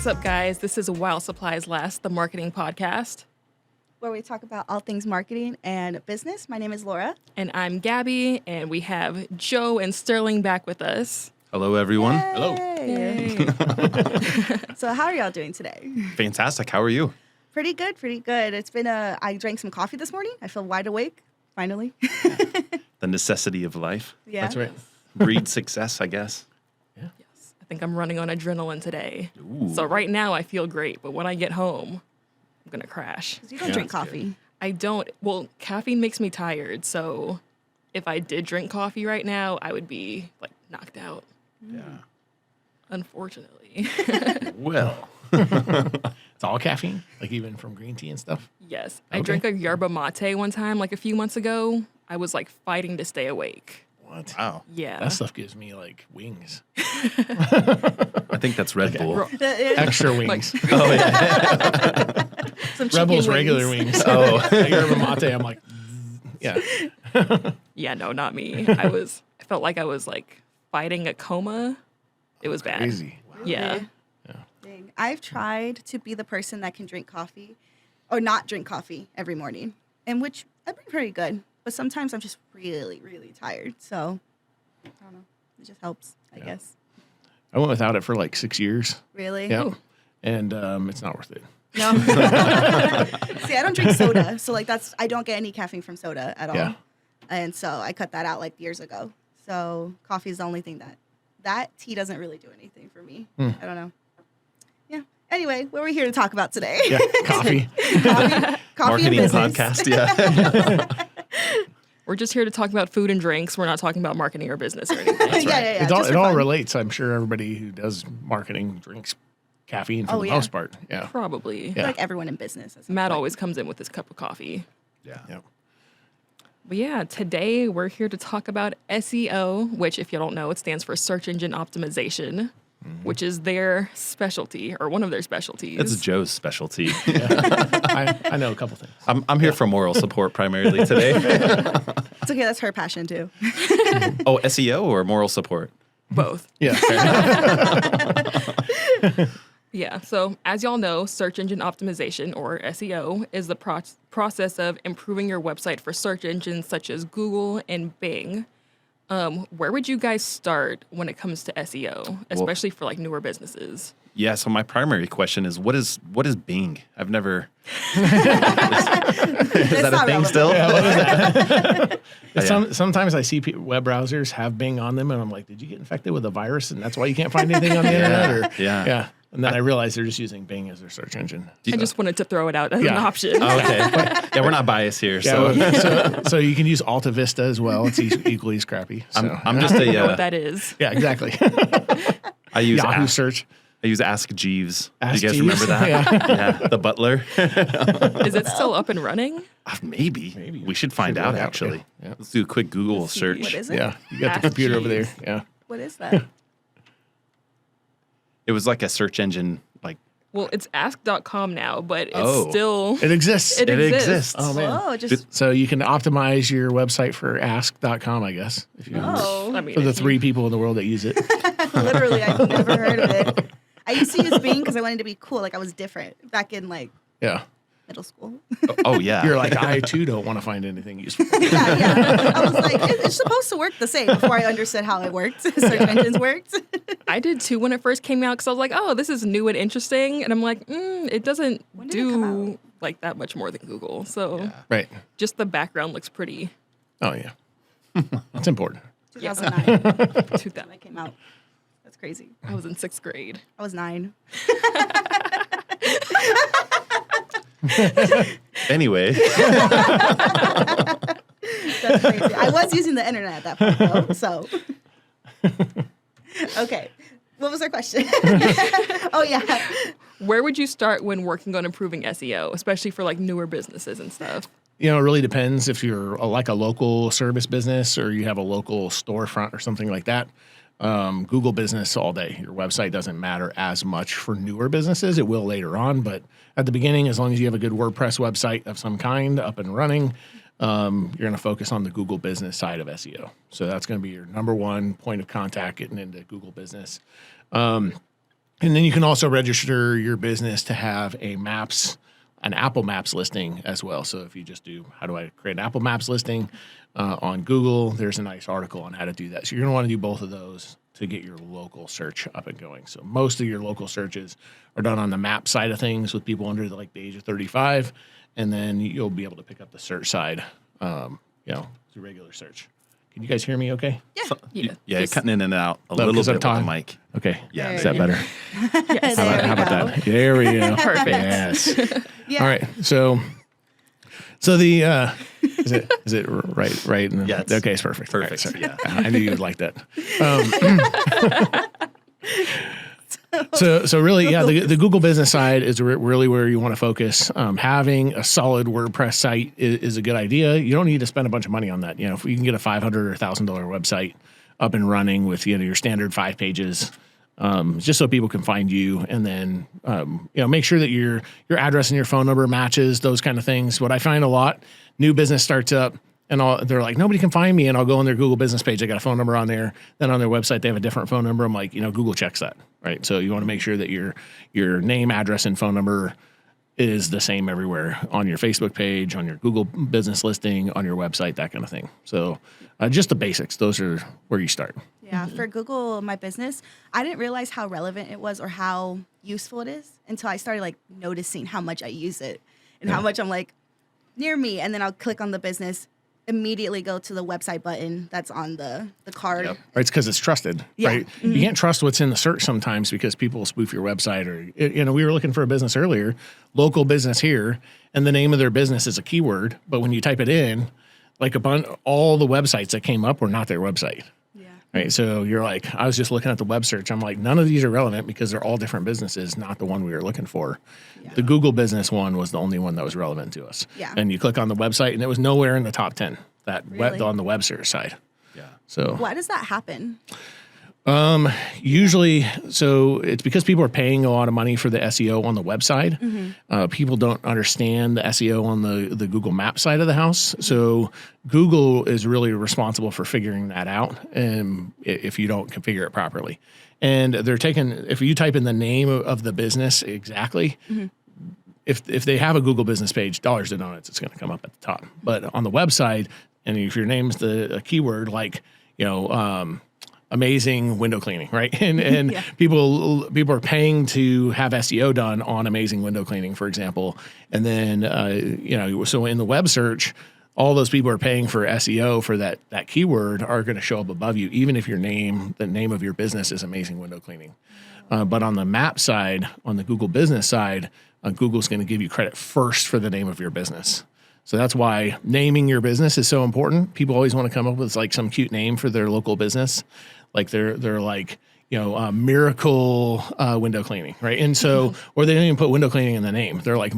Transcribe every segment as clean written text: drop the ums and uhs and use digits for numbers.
up, guys? This is While Supplies Last, the marketing podcast. Where we talk about all things marketing and business. My name is Laura. And I'm Gabby, and we have Joe and Sterling back with us. Hello, everyone. Yay. Hello. Yay. So how are y'all doing today? Fantastic. How are you? Pretty good, pretty good. It's been I drank some coffee this morning. I feel wide awake, finally. The necessity of life. Yeah. That's right. Breed success, I guess. Yes, I think I'm running on adrenaline today. Ooh. So right now I feel great, but when I get home, I'm going to crash. 'Cause you don't drink coffee. I don't. Well, caffeine makes me tired, so if I did drink coffee right now, I would be like knocked out. Yeah. Unfortunately. Well. It's all caffeine, like even from green tea and stuff. Yes. I Okay. drank a yerba mate one time, like a few months ago. I was like fighting to stay awake. What? Wow. Yeah. That stuff gives me like wings, I think that's Red Bull. extra wings. Oh, yeah. Some chicken Rebels wings. regular wings. Oh. Yerba mate. I'm like, yeah. Yeah, no, not me. I felt like I was like fighting a coma. It was bad. Crazy. Yeah. Dang. I've tried to be the person that can drink coffee or not drink coffee every morning, and which I've been pretty good. But sometimes I'm just really, really tired. So I don't know. It just helps, I guess. I went without it for like 6 years. Really? Yeah. Ooh. And it's not worth it. No. See, I don't drink soda, so like I don't get any caffeine from soda at all. Yeah. And so I cut that out like years ago. So coffee is the only thing that tea doesn't really do anything for me. I don't know. Yeah. Anyway, what are we here to talk about today? Yeah. Coffee. Coffee Marketing and business. podcast. Yeah. We're just here to talk about food and drinks. We're not talking about marketing or business or anything. Yeah. It all, just it for all fun. relates. I'm sure everybody who does marketing drinks caffeine for Oh, the yeah. most part. Yeah. Probably. Yeah. Like everyone in business. at some Matt point. always comes in with his cup of coffee. Yeah. Yeah. But yeah, today we're here to talk about SEO, which, if you don't know, it stands for search engine optimization, which is their specialty or one of their specialties. It's Joe's specialty. I know a couple things. I'm here for moral support primarily today. It's okay. That's her passion too. Oh, SEO or moral support? Both. Yeah. Yeah. So, as y'all know, search engine optimization, or SEO, is the process of improving your website for search engines such as Google and Bing. Where would you guys start when it comes to SEO, especially for like newer businesses? Yeah, so my primary question is what is Bing? I've never Is that a not thing relevant. still? Yeah, what is that? Yeah. Sometimes I see web browsers have Bing on them, and I'm like, did you get infected with a virus, and that's why you can't find anything on the internet? Or, Yeah. And then I realize they're just using Bing as their search engine. I just wanted to throw it out as an Yeah. option. Oh, okay. Yeah, we're not biased here. So So you can use Alta Vista as well. It's equally as crappy. So. I'm just I know what that is. Yeah, exactly. I use Yahoo Ask, search. I use Ask Jeeves. Ask Do you guys Jeeves? remember that? Yeah, the butler. Is it still up and running? Maybe. We should find Should out look out, actually. yeah. See. Let's do a quick Google Let's see. search. What is it? Yeah, you got Ask the computer over there. Jeeves. Yeah. What is that? It was like a search engine. Like Well, it's ask.com now, but it's Oh. still. It exists. It it exists. exists. Oh, man. Oh, just So you can optimize your website for ask.com, I guess, if you I mean, for the if you- 3 people in the world that use it. literally, I've never heard of it. I used to use Bing because I wanted to be cool, like I was different back in like Yeah. middle school. Oh yeah. You're like, I too don't want to find anything useful. yeah. I was like, it's supposed to work the same before I understood how it worked. Search engines worked. I did too when it first came out because I was like, oh, this is new and interesting. And I'm like, it doesn't When did it come do out? like that much more than Google. So Right. just the background looks pretty. Oh, yeah. That's important. 2009 To that. when it came out. That's crazy. I was in 6th grade. I was 9. Anyway, That's crazy. I was using the internet at that point, though. So, okay. What was our question? Oh yeah. Where would you start when working on improving SEO, especially for like newer businesses and stuff? You know, it really depends if you're like a local service business or you have a local storefront or something like that. Google business all day. Your website doesn't matter as much for newer businesses. It will later on, but at the beginning, as long as you have a good WordPress website of some kind up and running, you're going to focus on the Google business side of SEO. So that's going to be your number one point of contact getting into Google business. And then you can also register your business to have an Apple Maps listing as well. So if you just do, how do I create an Apple Maps listing on Google, there's a nice article on how to do that. So you're going to want to do both of those to get your local search up and going. So most of your local searches are done on the map side of things with people under the age of 35. And then you'll be able to pick up the search side, through regular search. Can you guys hear me okay? Yeah. You're cutting in and out a little bit with the mic. Okay. Yeah. Is that better? Yes. How about that? There we go. Perfect. Yes. Yeah. All right. So the is it right? Yeah, Okay, it's perfect. All right, perfect, sorry. yeah. I knew you'd like that. So really, yeah, the Google business side is really where you want to focus. Having a solid WordPress site is a good idea. You don't need to spend a bunch of money on that. If you can get a $500 or $1,000 website up and running with your standard 5 pages, just so people can find you, and then make sure that your address and your phone number matches, those kind of things. What I find a lot, new business starts up, and they're like, nobody can find me, and I'll go on their Google business page. I got a phone number on there. Then on their website, they have a different phone number. I'm like, Google checks that, right? So you want to make sure that your name, address, and phone number is the same everywhere on your Facebook page, on your Google business listing, on your website, that kind of thing. So just the basics. Those are where you start. Yeah, for Google My Business, I didn't realize how relevant it was or how useful it is until I started noticing how much I use it and how much I'm near me. And then I'll click on the business, immediately go to the website button that's on the card. Yep. Right, it's because it's trusted, Yeah. right? You can't trust what's in the search sometimes because people will spoof your website. Or we were looking for a business earlier, local business here, and the name of their business is a keyword. But when you type it in, all the websites that came up were not their website. Yeah. Right, so you're like, I was just looking at the web search. I'm like, none of these are relevant because they're all different businesses, not the one we were looking for. Yeah. The Google business one was the only one that was relevant to us. Yeah. And you click on the website, and it was nowhere in the top 10 Really? on the web search side. Yeah. So Why does that happen? usually, so it's because people are paying a lot of money for the SEO on the website. People don't understand the SEO on the Google Map side of the house. So Google is really responsible for figuring that out, and if you don't configure it properly. And if you type in the name of the business exactly, if they have a Google business page, dollars to donuts, it's going to come up at the top. But on the website, and if your name's a keyword like, amazing window cleaning, right? And Yeah. people are paying to have SEO done on amazing window cleaning, for example. And then, so in the web search, all those people are paying for SEO for that keyword are going to show up above you, even if the name of your business is amazing window cleaning. But on the map side, on the Google business side, Google's going to give you credit first for the name of your business. So that's why naming your business is so important. People always want to come up with some cute name for their local business. Like they're like, Miracle Window Cleaning, right? And so, or they don't even put window cleaning in the name. They're like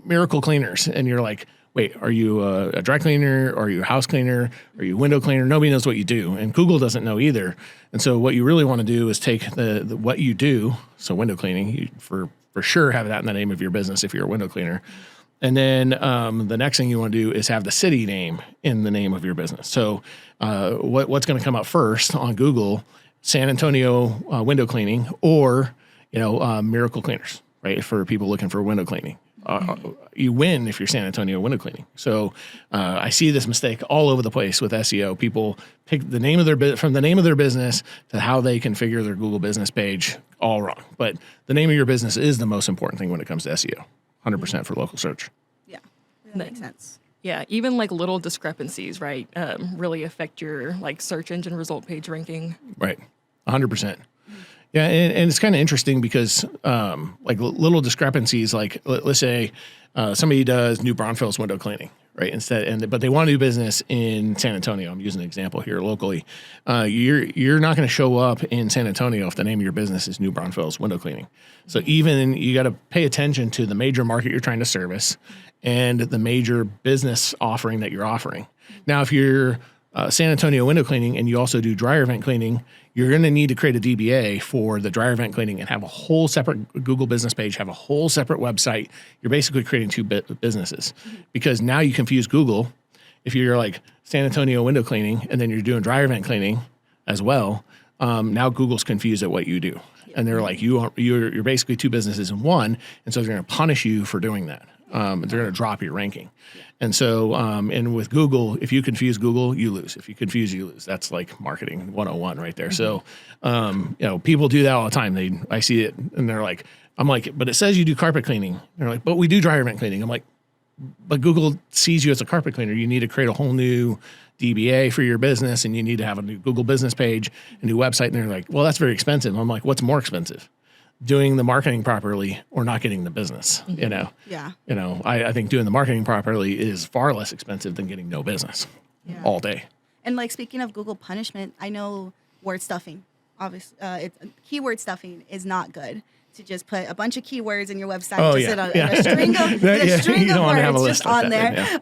Miracle Cleaners. And you're like, wait, are you a dry cleaner? Are you a house cleaner? Are you a window cleaner? Nobody knows what you do. And Google doesn't know either. And so what you really want to do is take the what you do. So window cleaning, you for sure have that in the name of your business if you're a window cleaner. And then the next thing you want to do is have the city name in the name of your business. So what's going to come up first on Google, San Antonio window cleaning or, Miracle Cleaners, right? For people looking for window cleaning. You win if you're San Antonio window cleaning. So I see this mistake all over the place with SEO. People pick the name of from the name of their business to how they configure their Google business page, all wrong. But the name of your business is the most important thing when it comes to SEO. 100% for local search. Yeah, that makes sense. Yeah, even little discrepancies, right, really affect your search engine result page ranking. Right, 100%. Yeah, and it's kind of interesting because little discrepancies, let's say somebody does New Braunfels window cleaning, right? But they want to do business in San Antonio. I'm using an example here locally. You're not going to show up in San Antonio if the name of your business is New Braunfels window cleaning. So even you got to pay attention to the major market you're trying to service and the major business offering that you're offering. Now, if you're San Antonio window cleaning and you also do dryer vent cleaning, you're going to need to create a DBA for the dryer vent cleaning and have a whole separate Google business page, have a whole separate website. You're basically creating two businesses because now you confuse Google. If you're like San Antonio window cleaning and then you're doing dryer vent cleaning as well, Now Google's confused at what you do. And they're like, you're basically two businesses in one. And so they're going to punish you for doing that. They're going to drop your ranking. And so, and with Google, if you confuse Google, you lose. If you confuse, you lose. That's like marketing 101 right there. So, people do that all the time. I see it and they're like, I'm like, but it says you do carpet cleaning. They're like, but we do dryer vent cleaning. I'm like, but Google sees you as a carpet cleaner. You need to create a whole new DBA for your business and you need to have a new Google business page, a new website. And they're like, well, that's very expensive. I'm like, what's more expensive? Doing the marketing properly or not getting the business, Yeah. I think doing the marketing properly is far less expensive than getting no business all day. And like speaking of Google punishment, I know word stuffing, obviously, keyword stuffing is not good. To just put a bunch of keywords in your website, in a string of, words just on there.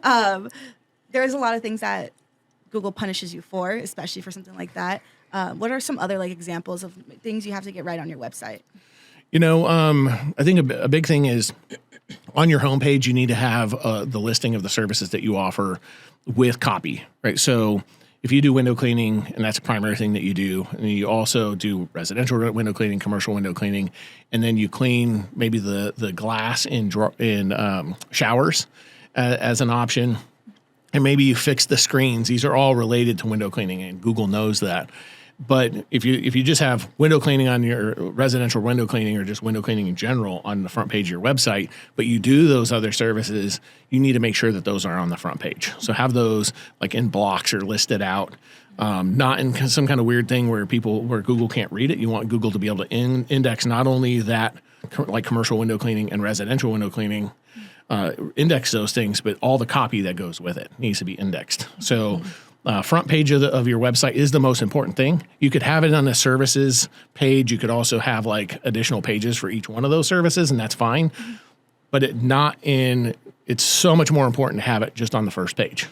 There's a lot of things that Google punishes you for, especially for something like that. What are some other examples of things you have to get right on your website? I think a big thing is on your homepage, you need to have the listing of the services that you offer with copy, right? So if you do window cleaning, and that's a primary thing that you do, and you also do residential window cleaning, commercial window cleaning, and then you clean maybe the glass in showers as an option, and maybe you fix the screens. These are all related to window cleaning, and Google knows that. But if you just have window cleaning on your residential window cleaning or just window cleaning in general on the front page of your website, but you do those other services, you need to make sure that those are on the front page. So have those like in blocks or listed out, not in some kind of weird thing where Google can't read it. You want Google to be able to index not only that like commercial window cleaning and residential window cleaning, index those things, but all the copy that goes with it needs to be indexed. So front page of your website is the most important thing. You could have it on the services page. You could also have like additional pages for each one of those services, and that's fine. But it's so much more important to have it just on the first page.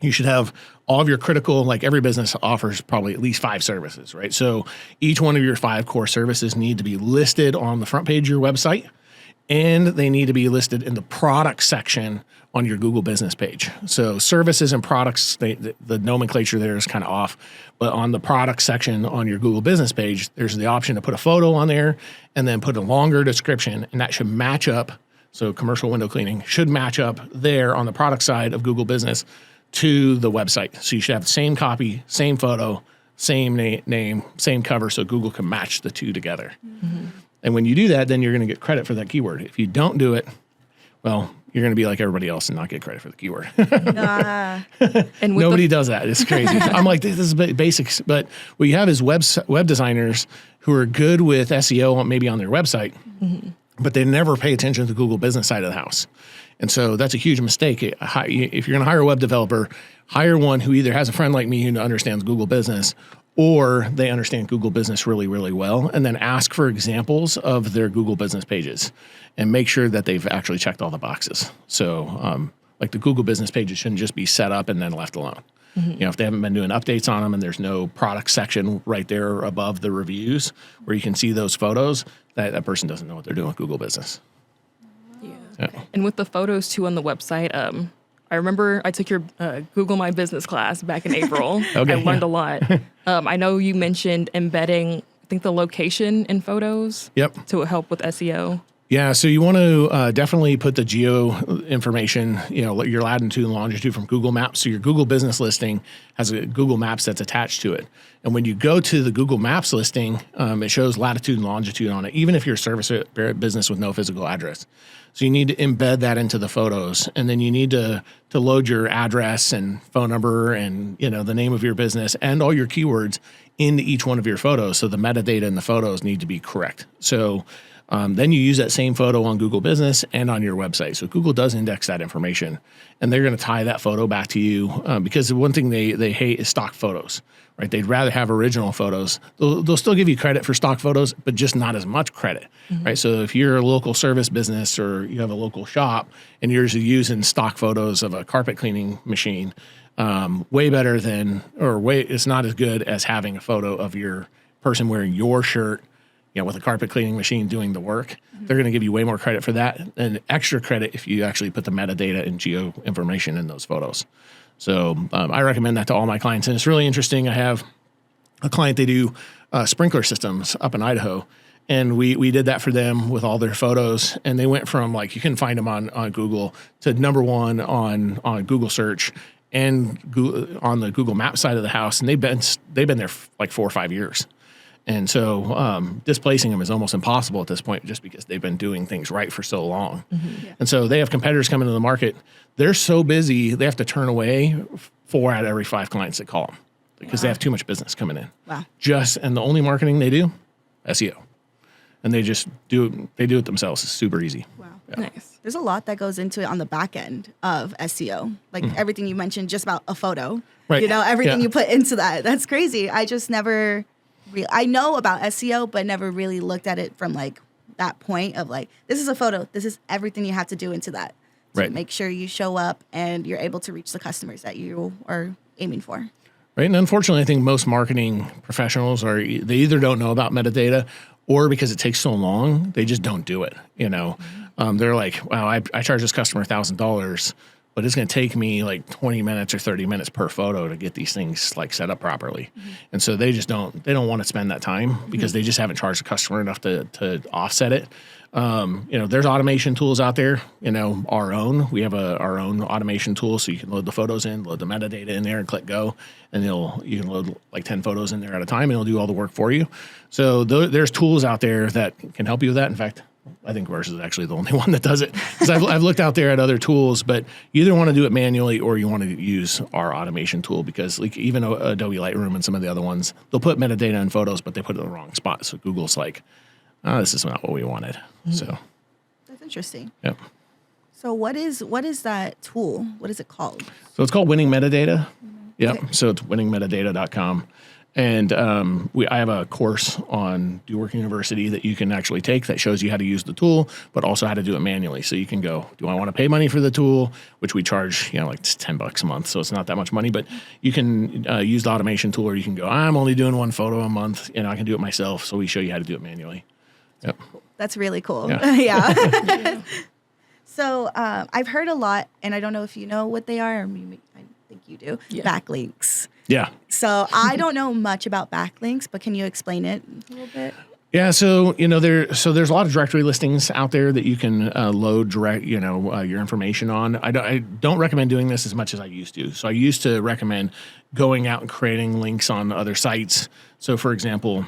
You should have all of your critical, like every business offers probably at least 5 services, right? So each one of your 5 core services need to be listed on the front page of your website, and they need to be listed in the product section on your Google business page. So services and products, the nomenclature there is kind of off, but on the product section on your Google business page, there's the option to put a photo on there and then put a longer description, and that should match up. So commercial window cleaning should match up there on the product side of Google Business to the website. So you should have the same copy, same photo, same name, same cover, so Google can match the two together. Mm-hmm. And when you do that, then you're going to get credit for that keyword. If you don't do it, well, you're going to be like everybody else and not get credit for the keyword. And nobody does that. It's crazy. I'm like, this is basics. But what you have is web designers who are good with SEO, maybe on their website, but they never pay attention to the Google business side of the house. And so that's a huge mistake. If you're going to hire a web developer, hire one who either has a friend like me who understands Google business, or they understand Google business really, really well, and then ask for examples of their Google business pages and make sure that they've actually checked all the boxes. So like the Google business pages shouldn't just be set up and then left alone. Mm-hmm. If they haven't been doing updates on them and there's no product section right there above the reviews where you can see those photos, that person doesn't know what they're doing with Google business. Yeah. And with the photos too on the website, I remember I took your Google My Business class back in April. Okay, I learned a lot. I know you mentioned embedding, I think, the location in photos to help with SEO. Yeah, so you want to definitely put the geo information, your latitude and longitude from Google Maps. So your Google business listing has a Google Maps that's attached to it. And when you go to the Google Maps listing, it shows latitude and longitude on it, even if you're a service business with no physical address. So you need to embed that into the photos, and then you need to load your address and phone number and the name of your business and all your keywords into each one of your photos. So the metadata in the photos need to be correct. So then you use that same photo on Google Business and on your website. So Google does index that information, and they're going to tie that photo back to you because the one thing they hate is stock photos, right? They'd rather have original photos. They'll still give you credit for stock photos, but just not as much credit, right? So if you're a local service business or you have a local shop and you're using stock photos of a carpet cleaning machine, way better it's not as good as having a photo of your person wearing your shirt, with a carpet cleaning machine doing the work. They're going to give you way more credit for that and extra credit if you actually put the metadata and geo information in those photos. So I recommend that to all my clients. And it's really interesting. I have a client, they do sprinkler systems up in Idaho. And we did that for them with all their photos. And they went from like, you can find them on Google to number one on Google search and Google, on the Google Map side of the house. And they've been there like 4 or 5 years. And so displacing them is almost impossible at this point just because they've been doing things right for so long. Yeah. And so they have competitors coming to the market. They're so busy, they have to turn away 4 out of every 5 clients that call them because they have too much business coming in. Wow. And the only marketing they do, SEO. And they just do it themselves. It's super easy. Wow. Nice. There's a lot that goes into it on the back end of SEO. Like everything you mentioned just about a photo. Right. You know, everything Yeah. you put into that. That's crazy. I just never I know about SEO, but never really looked at it from like that point of like, this is a photo. This is everything you have to do into that to Right. make sure you show up and you're able to reach the customers that you are aiming for. Right. And unfortunately, I think most marketing professionals they either don't know about metadata or because it takes so long, they just don't do it. You know, they're like, wow, I charge this customer $1,000, but it's going to take me like 20 minutes or 30 minutes per photo to get these things like set up properly. And so they don't want to spend that time because they just haven't charged the customer enough to offset it. You know, there's automation tools out there, you know, we have our own automation tool. So you can load the photos in, load the metadata in there and click go. And you can load like 10 photos in there at a time and it'll do all the work for you. So there's tools out there that can help you with that. In fact, I think Verse is actually the only one that does it. Because I've looked out there at other tools, but you either want to do it manually or you want to use our automation tool because like even Adobe Lightroom and some of the other ones, they'll put metadata in photos, but they put it in the wrong spot. So Google's like, oh, this is not what we wanted. So That's interesting. yeah. So what is that tool? What is it called? So it's called Winning Metadata. Yeah. Okay. So it's winningmetadata.com. And I have a course on DoWork University that you can actually take that shows you how to use the tool, but also how to do it manually. So you can go, do I want to pay money for the tool, which we charge, you know, like $10 a month. So it's not that much money, but you can use the automation tool, or you can go, I'm only doing 1 photo a month and I can do it myself. So we show you how to do it manually. Yep. That's really cool. Yeah. Yeah. So I've heard a lot, and I don't know if you know what they are. I think you do. Yeah. Backlinks. Yeah. So I don't know much about backlinks, but can you explain it a little bit? Yeah, so you know there's a lot of directory listings out there that you can load your information on. I don't recommend doing this as much as I used to. So I used to recommend going out and creating links on other sites. So for example,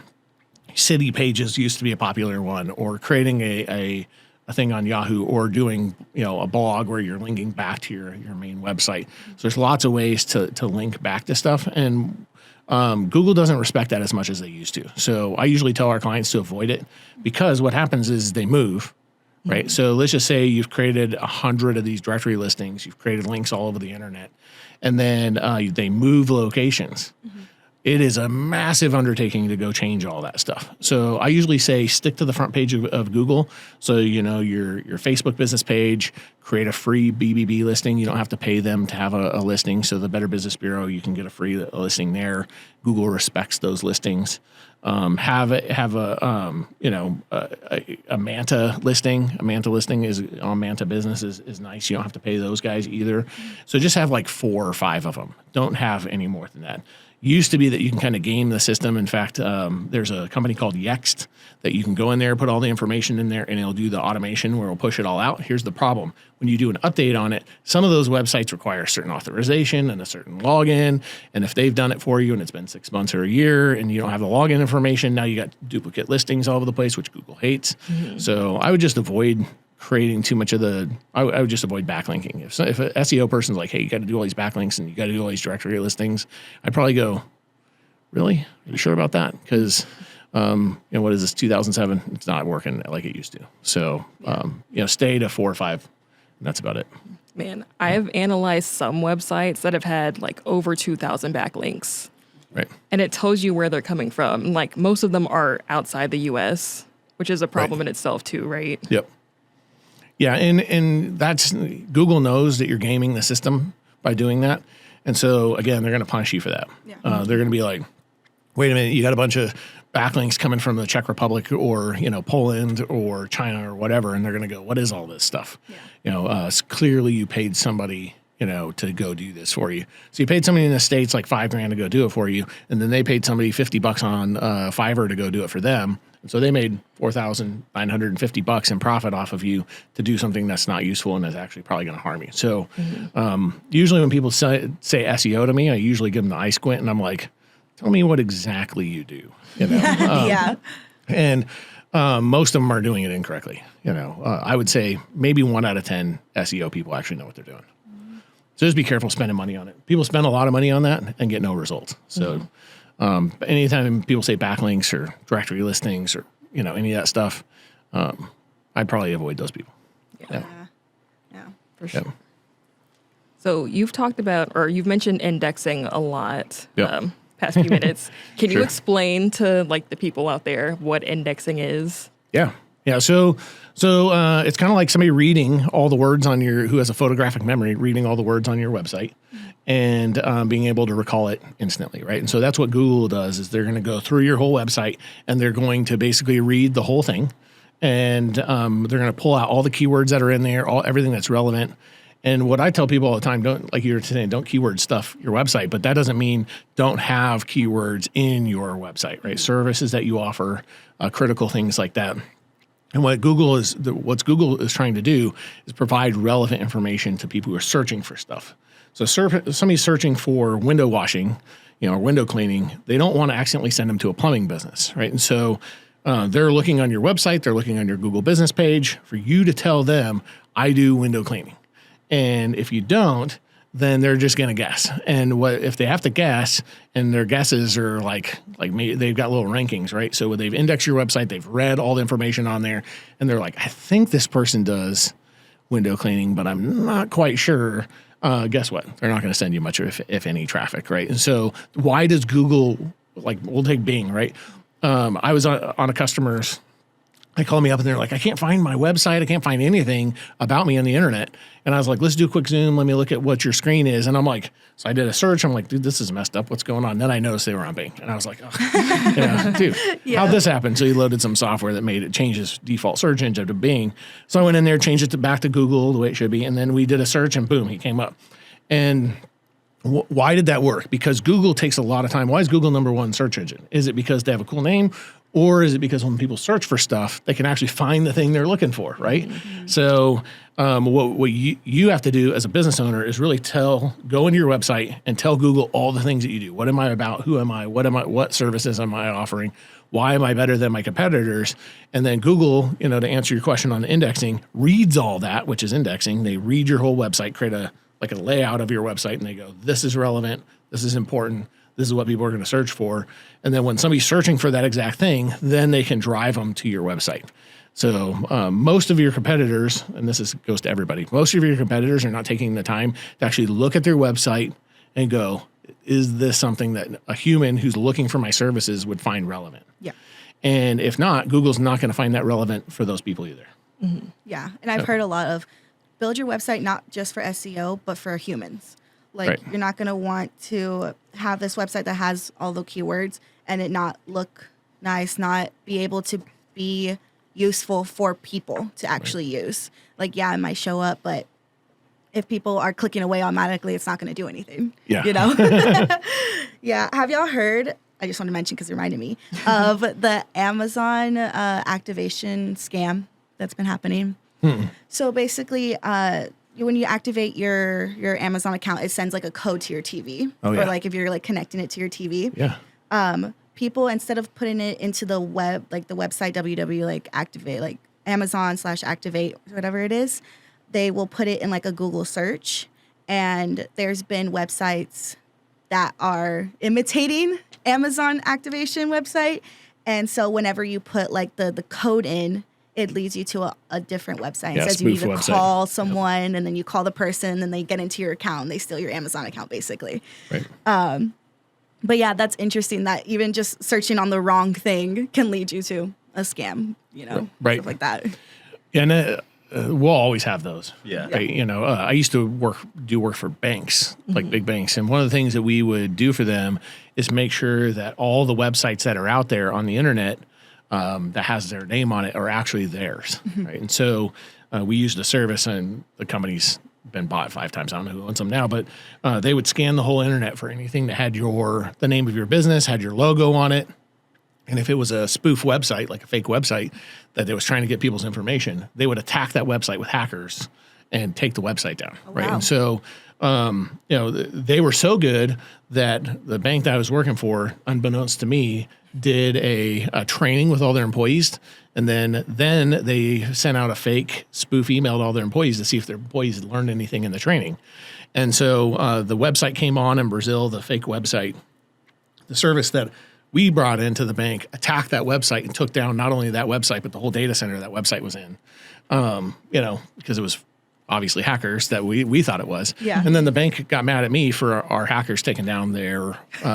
city pages used to be a popular one, or creating a thing on Yahoo, or doing a blog where you're linking back to your main website. So there's lots of ways to link back to stuff, and Google doesn't respect that as much as they used to. So I usually tell our clients to avoid it, because what happens is they move, right? Mm-hmm. So let's just say you've created 100 of these directory listings, you've created links all over the internet, and then they move locations. Mm-hmm. It is a massive undertaking to go change all that stuff. So I usually say stick to the front page of Google. So, your Facebook business page, create a free BBB listing. You don't have to pay them to have a listing. So the Better Business Bureau, you can get a free listing there. Google respects those listings. Have a Manta listing. A Manta listing is on Manta Business is nice. You don't have to pay those guys either. So just have like 4 or 5 of them. Don't have any more than that. Used to be that you can kind of game the system. In fact, there's a company called Yext that you can go in there, put all the information in there, and it'll do the automation where it'll push it all out. Here's the problem. When you do an update on it, some of those websites require a certain authorization and a certain login. And if they've done it for you and it's been 6 months or a year and you don't have the login information, now you got duplicate listings all over the place, which Google hates. Mm-hmm. So I would just avoid creating too much of I would just avoid backlinking. If an SEO person's like, hey, you got to do all these backlinks and you got to do all these directory listings, I'd probably go, really? Are you sure about that? Because, what is this, 2007? It's not working like it used to. So, stay to 4 or 5. And that's about it. Man, I've analyzed some websites that have had like over 2,000 backlinks. Right. And it tells you where they're coming from. Like most of them are outside the US, which is a problem in itself too, right? Yep. Yeah, and that's, Google knows that you're gaming the system by doing that. And so, again, they're going to punish you for that. Yeah. They're going to be like, wait a minute, you got a bunch of backlinks coming from the Czech Republic or, Poland or China or whatever, and they're going to go, what is all this stuff? Yeah. Clearly you paid somebody, to go do this for you. So you paid somebody in the States like $5,000 to go do it for you, and then they paid somebody $50 on Fiverr to go do it for them. And so they made $4,950 in profit off of you to do something that's not useful and is actually probably going to harm you. So usually when people say SEO to me, I usually give them the eye squint and I'm like, tell me what exactly you do. Yeah. And most of them are doing it incorrectly. I would say maybe 1 out of 10 SEO people actually know what they're doing. So just be careful spending money on it. People spend a lot of money on that and get no results. So anytime people say backlinks or directory listings or any of that stuff, I'd probably avoid those people. Yeah. For sure. So you've talked about, or you've mentioned indexing a lot past few minutes. Can you explain to like the people out there what indexing is? Yeah. So it's kind of like somebody reading all the words on who has a photographic memory, reading all the words on your website and being able to recall it instantly, right? And so that's what Google does is they're going to go through your whole website and they're going to basically read the whole thing. And they're going to pull out all the keywords that are in there, everything that's relevant. And what I tell people all the time, like you were saying, don't keyword stuff your website, but that doesn't mean don't have keywords in your website, right? Services that you offer, critical things like that. And what Google is trying to do is provide relevant information to people who are searching for stuff. So somebody's searching for window washing, or window cleaning. They don't want to accidentally send them to a plumbing business, right? And so they're looking on your website, they're looking on your Google business page for you to tell them, I do window cleaning. And if you don't, then they're just going to guess. And if they have to guess, and their guesses are like they've got little rankings, right? So they've indexed your website, they've read all the information on there, and they're like, I think this person does window cleaning, but I'm not quite sure. Guess what? They're not going to send you much, if any, traffic, right? And so why does Google, we'll take Bing, right? I was on a customer's. They called me up and they're like, I can't find my website. I can't find anything about me on the internet. And I was like, let's do a quick Zoom. Let me look at what your screen is. And I'm like, so I did a search. I'm like, dude, this is messed up. What's going on? Then I noticed they were on Bing. And I was like, oh, dude, how'd this happen? So he loaded some software that made it change his default search engine to Bing. So I went in there, changed it back to Google the way it should be. And then we did a search and boom, he came up. And why did that work? Because Google takes a lot of time. Why is Google #1 search engine? Is it because they have a cool name? Or is it because when people search for stuff, they can actually find the thing they're looking for, right? Mm-hmm. So what you have to do as a business owner is really go into your website and tell Google all the things that you do. What am I about? Who am I? What services am I offering? Why am I better than my competitors? And then Google, to answer your question on the indexing, reads all that, which is indexing. They read your whole website, create a layout of your website, and they go, this is relevant, this is important, this is what people are going to search for. And then when somebody's searching for that exact thing, then they can drive them to your website. So most of your competitors, and goes to everybody, most of your competitors are not taking the time to actually look at their website and go, is this something that a human who's looking for my services would find relevant? Yeah. And if not, Google's not going to find that relevant for those people either. Mm-hmm. Yeah. And I've heard a lot of build your website not just for SEO, but for humans. You're not going to want to have this website that has all the keywords and it not look nice, not be able to be useful for people to actually use. It might show up, but if people are clicking away automatically, it's not going to do anything. Yeah. Yeah. Have y'all heard, I just want to mention because it reminded me of the Amazon activation scam that's been happening. So basically, when you activate your Amazon account, it sends a code to your TV. Oh, yeah. Or if you're connecting it to your TV. Yeah. People, instead of putting it into the web, the website www, activate, Amazon/activate, whatever it is, they will put it in a Google search. And there's been websites that are imitating Amazon activation website. And so whenever you put the code in, it leads you to a different website. It says you need to call someone, and then you call the person, and then they get into your account, and they steal your Amazon account, basically. Right. But yeah, that's interesting that even just searching on the wrong thing can lead you to a scam, right. Stuff like that. And we'll always have those. Yeah. Right? I used to do work for banks, big banks. And one of the things that we would do for them is make sure that all the websites that are out there on the internet that has their name on it are actually theirs. Right. And so we used a service, and the company's been bought 5 times. I don't know who owns them now, but they would scan the whole internet for anything that had the name of your business, had your logo on it. And if it was a spoof website, like a fake website that they was trying to get people's information, they would attack that website with hackers and take the website down. Oh, right. wow. And so, they were so good that the bank that I was working for, unbeknownst to me, did a training with all their employees. And then they sent out a fake spoof email to all their employees to see if their employees had learned anything in the training. And so the website came on in Brazil, the fake website. The service that we brought into the bank attacked that website and took down not only that website, but the whole data center that website was in, because it was obviously hackers that we thought it was. Yeah. And then the bank got mad at me for our hackers taking down their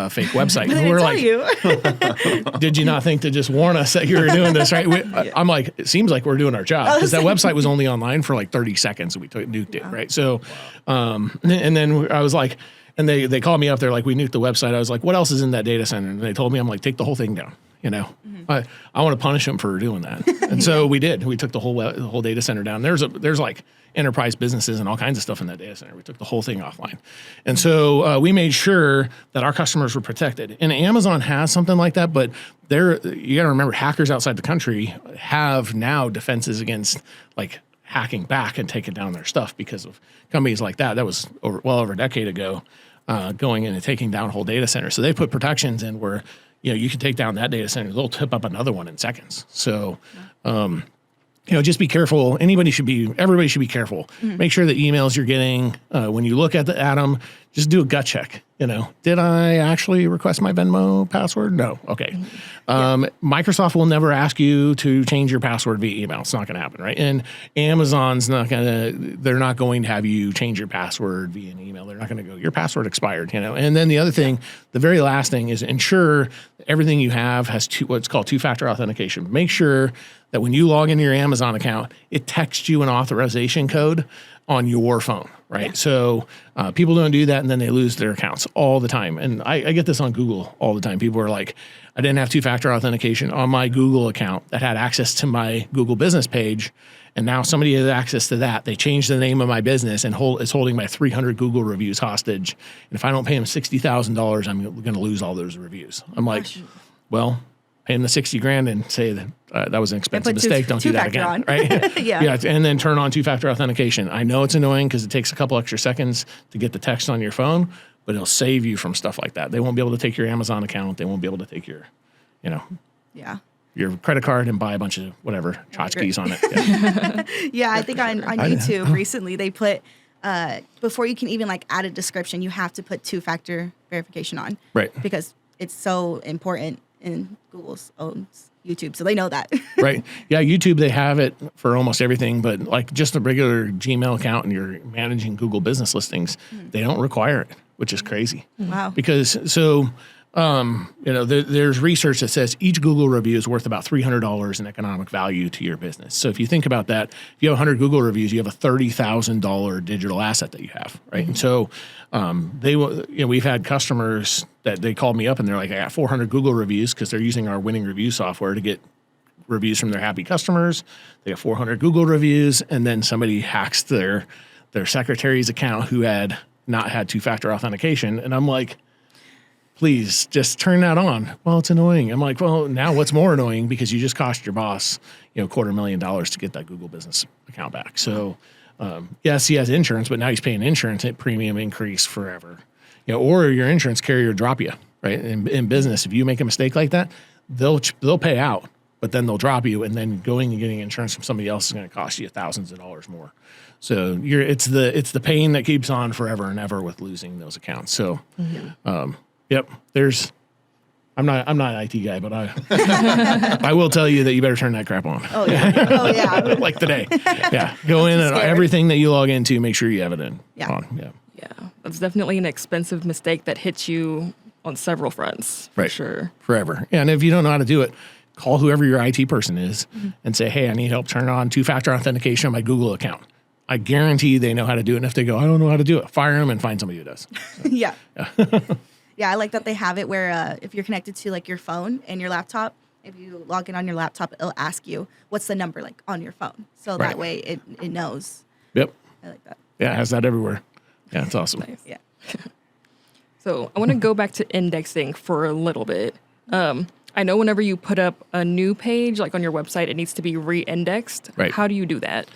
fake website. But And they we're didn't tell like, you. did you not think to just warn us that you were doing this, right? I'm like, it seems like we're doing our job, because that website was only online for like 30 seconds and we nuked it, right? So, and then I was like, and they called me up. They're like, we nuked the website. I was like, what else is in that data center? And they told me, I'm like, take the whole thing down. I want to punish them for doing that. And so we did. We took the whole data center down. There's like enterprise businesses and all kinds of stuff in that data center. We took the whole thing offline. And so we made sure that our customers were protected. And Amazon has something like that, but you got to remember, hackers outside the country have now defenses against like hacking back and taking down their stuff because of companies like that. That was over a decade ago, going in and taking down whole data centers. So they put protections in where you can take down that data center. They'll tip up another one in seconds. So, just be careful. Everybody should be careful. Mm-hmm. Make sure the emails you're getting, when you look at them, just do a gut check. Did I actually request my Venmo password? No. Okay. Microsoft will never ask you to change your password via email. It's not going to happen, right? And Amazon's they're not going to have you change your password via an email. They're not going to go, your password expired, And then the other thing, the very last thing is ensure that everything you have has what's called two-factor authentication. Make sure that when you log into your Amazon account, it texts you an authorization code on your phone, right? Yeah. So people don't do that, and then they lose their accounts all the time. And I get this on Google all the time. People are like, I didn't have two-factor authentication on my Google account that had access to my Google business page, and now somebody has access to that. They changed the name of my business and is holding my 300 Google reviews hostage. And if I don't pay them $60,000, I'm going to lose all those reviews. I'm like, well, pay them the $60,000 and say that that was an expensive mistake. Don't do that again, on. Right? Yeah. And then turn on two-factor authentication. I know it's annoying because it takes a couple extra seconds to get the text on your phone, but it'll save you from stuff like that. They won't be able to take your Amazon account. They won't be able to take your, your credit card and buy a bunch of whatever tchotchkes on it. Yeah, I think on YouTube recently they put before you can even add a description, you have to put two-factor verification on, right? Because it's so important in Google's own YouTube, so they know that. Right. Yeah, YouTube, they have it for almost everything, but just a regular Gmail account and you're managing Google business listings, they don't require it, which is crazy. Wow. Because there's research that says each Google review is worth about $300 in economic value to your business. So if you think about that, if you have 100 Google reviews, you have a $30,000 digital asset that you have, right? And so we've had customers that they called me up and they're like, I got 400 Google reviews because they're using our winning review software to get reviews from their happy customers. They got 400 Google reviews, and then somebody hacks their secretary's account who had not had two-factor authentication. And I'm like, please just turn that on. Well, it's annoying. I'm like, well, now what's more annoying, because you just cost your boss, $250,000 to get that Google business account back. So, yes, he has insurance, but now he's paying insurance at premium increase forever. Or your insurance carrier drop you, right? In business, if you make a mistake like that, they'll pay out, but then they'll drop you, and then going and getting insurance from somebody else is going to cost you thousands of dollars more. So it's the pain that keeps on forever and ever with losing those accounts. So, yep. I'm not an IT guy, but I will tell you that you better turn that crap on. Oh yeah. Oh yeah. Like today. Yeah. Go in and everything that you log into, make sure you have it on. Yeah. Yeah. Yeah. That's definitely an expensive mistake that hits you on several fronts. For sure. Forever. Yeah, and if you don't know how to do it, call whoever your IT person is and say, hey, I need help turn on two-factor authentication on my Google account. I guarantee they know how to do it. And if they go, I don't know how to do it, fire them and find somebody who does. So, yeah. Yeah, I like that they have it where if you're connected to your phone and your laptop, if you log in on your laptop, it'll ask you what's the number on your phone. So that way it knows. Yep. I like that. Yeah, it has that everywhere. Yeah, it's awesome. Nice. Yeah. So I want to go back to indexing for a little bit. I know whenever you put up a new page, like on your website, it needs to be re-indexed. Right. How do you do that?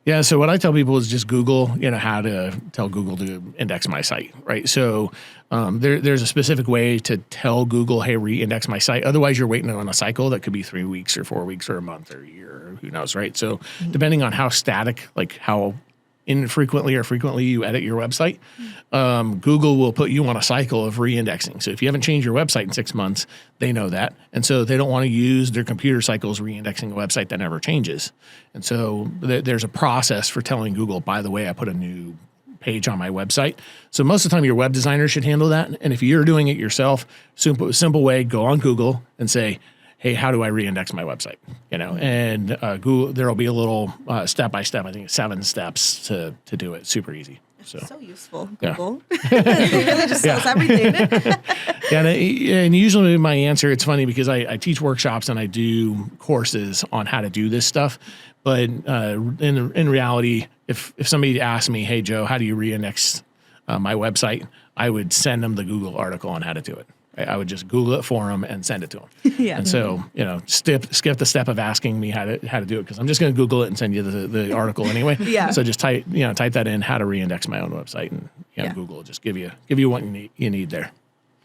Yeah, so what I tell people is just Google, how to tell Google to index my site, right? So there's a specific way to tell Google, hey, re-index my site. Otherwise, you're waiting on a cycle that could be 3 weeks or 4 weeks or a month or a year, or who knows, right? So depending on how static, like how infrequently or frequently you edit your website, Google will put you on a cycle of re-indexing. So if you haven't changed your website in 6 months, they know that. And so they don't want to use their computer cycles re-indexing a website that never changes. And so there's a process for telling Google, by the way, I put a new page on my website. So most of the time your web designer should handle that. And if you're doing it yourself, simple way, go on Google and say, hey, how do I re-index my website? And Google, there'll be a little step-by-step, I think 7 steps to do it. Super easy. So useful, Yeah. Google. It really just tells everything. Yeah, and usually my answer, it's funny because I teach workshops and I do courses on how to do this stuff. But in reality, if somebody asked me, hey, Joe, how do you re-index my website? I would send them the Google article on how to do it. I would just Google it for them and send it to them. Yeah. And so, skip the step of asking me how to do it because I'm just going to Google it and send you the article anyway. Yeah. So just type that in, how to re-index my own website, and Yeah. Google will just give you what you need there.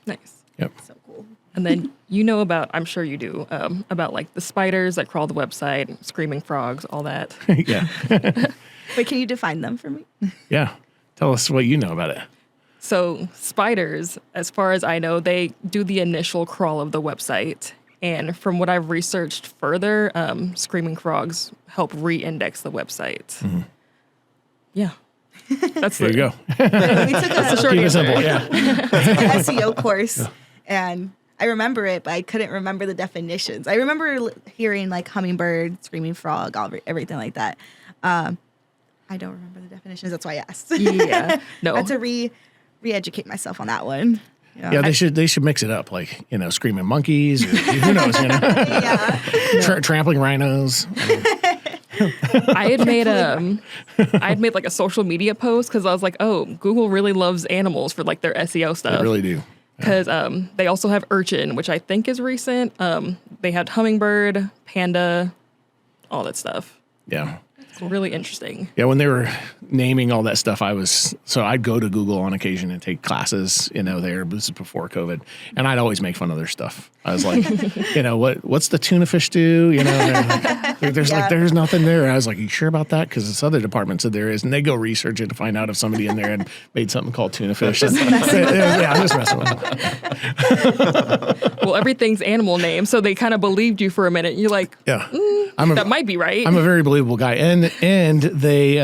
Nice. Yep. So cool. And then I'm sure you do, about like the spiders that crawl the website, screaming frogs, all that. Yeah. Wait, can you define them for me? Yeah. Tell us what you know about it. So spiders, as far as I know, they do the initial crawl of the website. And from what I've researched further, screaming frogs help re-index the website. Mm-hmm. Yeah. That's There you go. We took a short Keep it answer. simple. Yeah. SEO course, and I remember it, but I couldn't remember the definitions. I remember hearing like hummingbird, screaming frog, everything like that. I don't remember the definitions. That's why I asked. Yeah. No. I had to re-educate myself on that one. Yeah, they should mix it up, like screaming monkeys, or who knows, Yeah. trampling rhinos. I had made like a social media post because I was like, oh, Google really loves animals for like their SEO They stuff. really do. Because they also have urchin, which I think is recent. They had hummingbird, panda, all that stuff. Yeah. It's really interesting. Yeah, when they were naming all that stuff, I'd go to Google on occasion and take classes, there. This is before COVID, and I'd always make fun of their stuff. I was like, what's the tuna fish do? There's nothing there. I was like, you sure about that? Because this other department said there is, and they go research it to find out if somebody in there had made something called tuna fish. I'm just messing with them. Well, everything's animal name, so they kind of believed you for a minute. You're like, Yeah, that might be right. I'm a very believable guy, and they,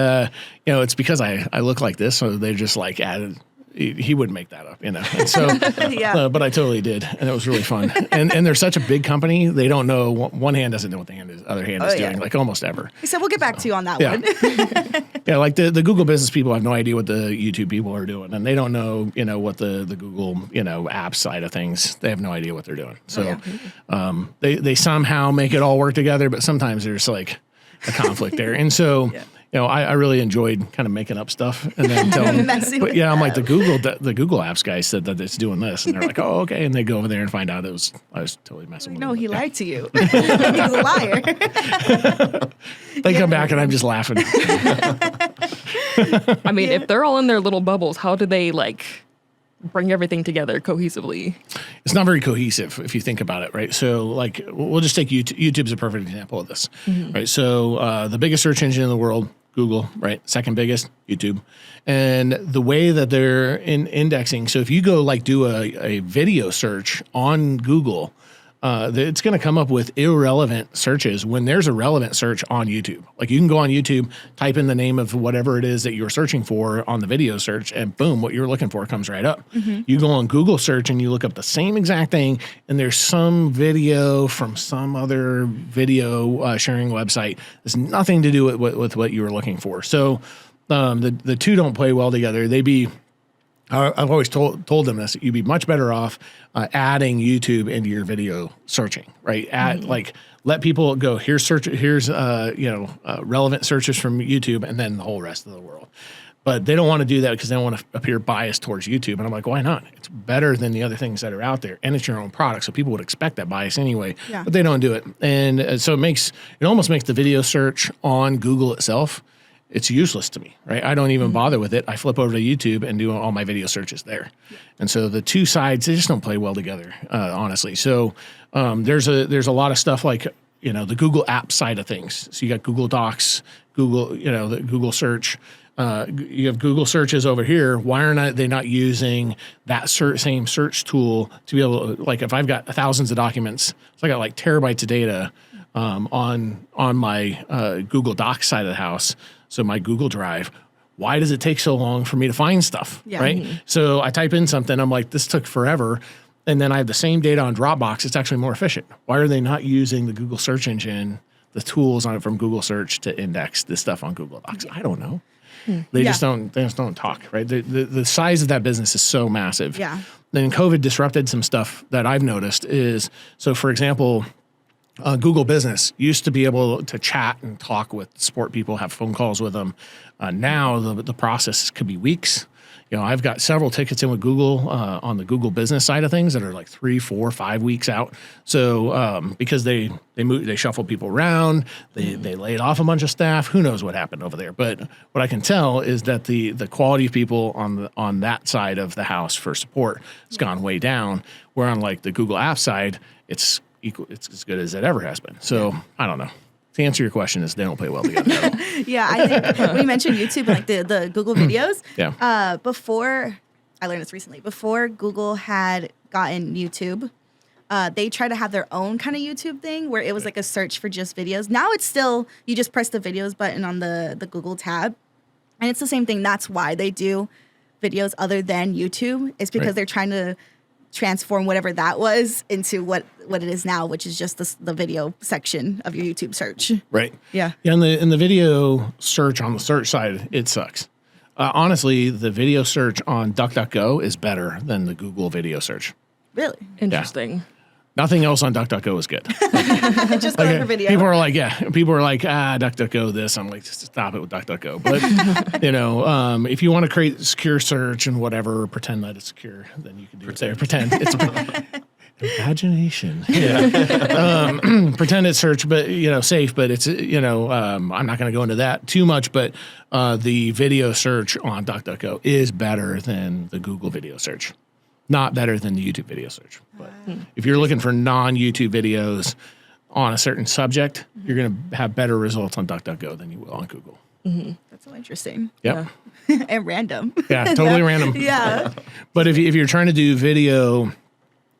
it's because I look like this, so they just like added. He wouldn't make that up, And so, Yeah. but I totally did, and it was really fun. And they're such a big company; they don't know. One hand doesn't know what the other hand is doing, like almost ever. He said, we'll get back to you on that Yeah. one. Yeah, like the Google business people have no idea what the YouTube people are doing, and they don't know, what the Google, app side of things. They have no idea what they're doing. So, they somehow make it all work together, but sometimes there's like a conflict there, and so. I really enjoyed kind of making up stuff and then telling Messing but with I'm like the Google Apps guy said that it's doing this, and they're like, oh, okay, and they go over there and find out I was totally messing with No, them. he But, yeah. lied to you. He was a liar. They come back and I'm just laughing. I mean, if they're all in their little bubbles, how do they like bring everything together cohesively? It's not very cohesive if you think about it, right? So, like, we'll just take YouTube. YouTube's a perfect example of this, right? So, the biggest search engine in the world, Google, right? Second biggest, YouTube. And the way that they're indexing, so if you go like do a video search on Google, it's going to come up with irrelevant searches when there's a relevant search on YouTube. Like you can go on YouTube, type in the name of whatever it is that you're searching for on the video search, and boom, what you're looking for comes right up. You go on Google search and you look up the same exact thing, and there's some video from some other video sharing website. It's nothing to do with what you were looking for. So the two don't play well together. I've always told them this. You'd be much better off adding YouTube into your video searching, right? Like let people go. Here's relevant searches from YouTube, and then the whole rest of the world. But they don't want to do that because they don't want to appear biased towards YouTube. And I'm like, why not? It's better than the other things that are out there, and it's your own product, so people would expect that bias anyway. Yeah. But they don't do it, and so it almost makes the video search on Google itself, it's useless to me, right? I don't even bother with it. I flip over to YouTube and do all my video searches there, and so the two sides, they just don't play well together, honestly. So there's a lot of stuff like, the Google app side of things. So you got Google Docs, Google, the Google search. You have Google searches over here. Why are they not using that same search tool to be able to, like, if I've got thousands of documents, so I got like terabytes of data on my Google Docs side of the house, so my Google Drive, why does it take so long for me to find stuff, right? So I type in something, I'm like, this took forever, and then I have the same data on Dropbox. It's actually more efficient. Why are they not using the Google search engine, the tools on it from Google search to index this stuff on Google Docs? I don't know. They just don't talk, right? The size of that business is so massive. Yeah. Then COVID disrupted some stuff that I've noticed is, so for example, Google Business used to be able to chat and talk with support people, have phone calls with them. Now the process could be weeks. I've got several tickets in with Google on the Google Business side of things that are like 3, 4, 5 weeks out. So because they shuffled people around, they laid off a bunch of staff. Who knows what happened over there? But what I can tell is that the quality of people on that side of the house for support has gone way down. Where on like the Google App side, it's as good as it ever has been. So I don't know. To answer your question, is they don't play well together at all. Yeah, I think we mentioned YouTube, like the Google videos. Yeah. Before, I learned this recently, before Google had gotten YouTube, they tried to have their own kind of YouTube thing where it was like a search for just videos. Now it's still, you just press the videos button on the Google tab, and it's the same thing. That's why they do videos other than YouTube. It's because they're trying to transform whatever that was into what it is now, which is just the video section of your YouTube search. Right. Yeah. Yeah. In the video search on the search side, it sucks. Honestly, the video search on DuckDuckGo is better than the Google video search. Really? Interesting. Nothing else on DuckDuckGo is good. Just go for video. People are like, DuckDuckGo this. I'm like, just stop it with DuckDuckGo. But, if you want to create secure search and whatever, pretend that it's secure, then you can do it there. Pretend. It's imagination. Yeah. Pretend it's search, but, safe, but it's, I'm not going to go into that too much, but the video search on DuckDuckGo is better than the Google video search. Not better than the YouTube video search. But if you're looking for non-YouTube videos on a certain subject, you're going to have better results on DuckDuckGo than you will on Google. Mm-hmm. That's so interesting. Yep. Yeah. And random. Yeah, totally random. Yeah. But if you're trying to do video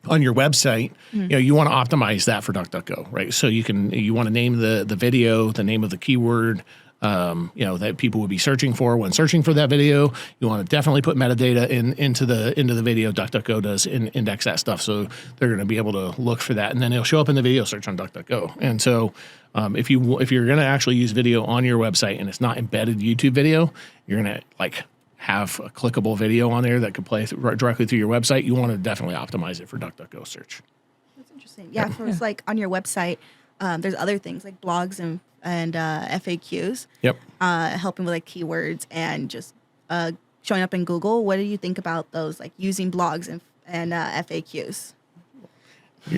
on your website, you want to optimize that for DuckDuckGo, right? So you want to name the video, the name of the keyword, that people would be searching for when searching for that video. You want to definitely put metadata into the video. DuckDuckGo does index that stuff, so they're going to be able to look for that, and then it'll show up in the video search on DuckDuckGo. And so, if you're going to actually use video on your website and it's not embedded YouTube video, you're going to have a clickable video on there that could play directly through your website. You want to definitely optimize it for DuckDuckGo search. That's interesting. Yeah, for it's like on your website, there's other things like blogs and FAQs. Yep. Helping with like keywords and just showing up in Google. What do you think about those, like using blogs and FAQs?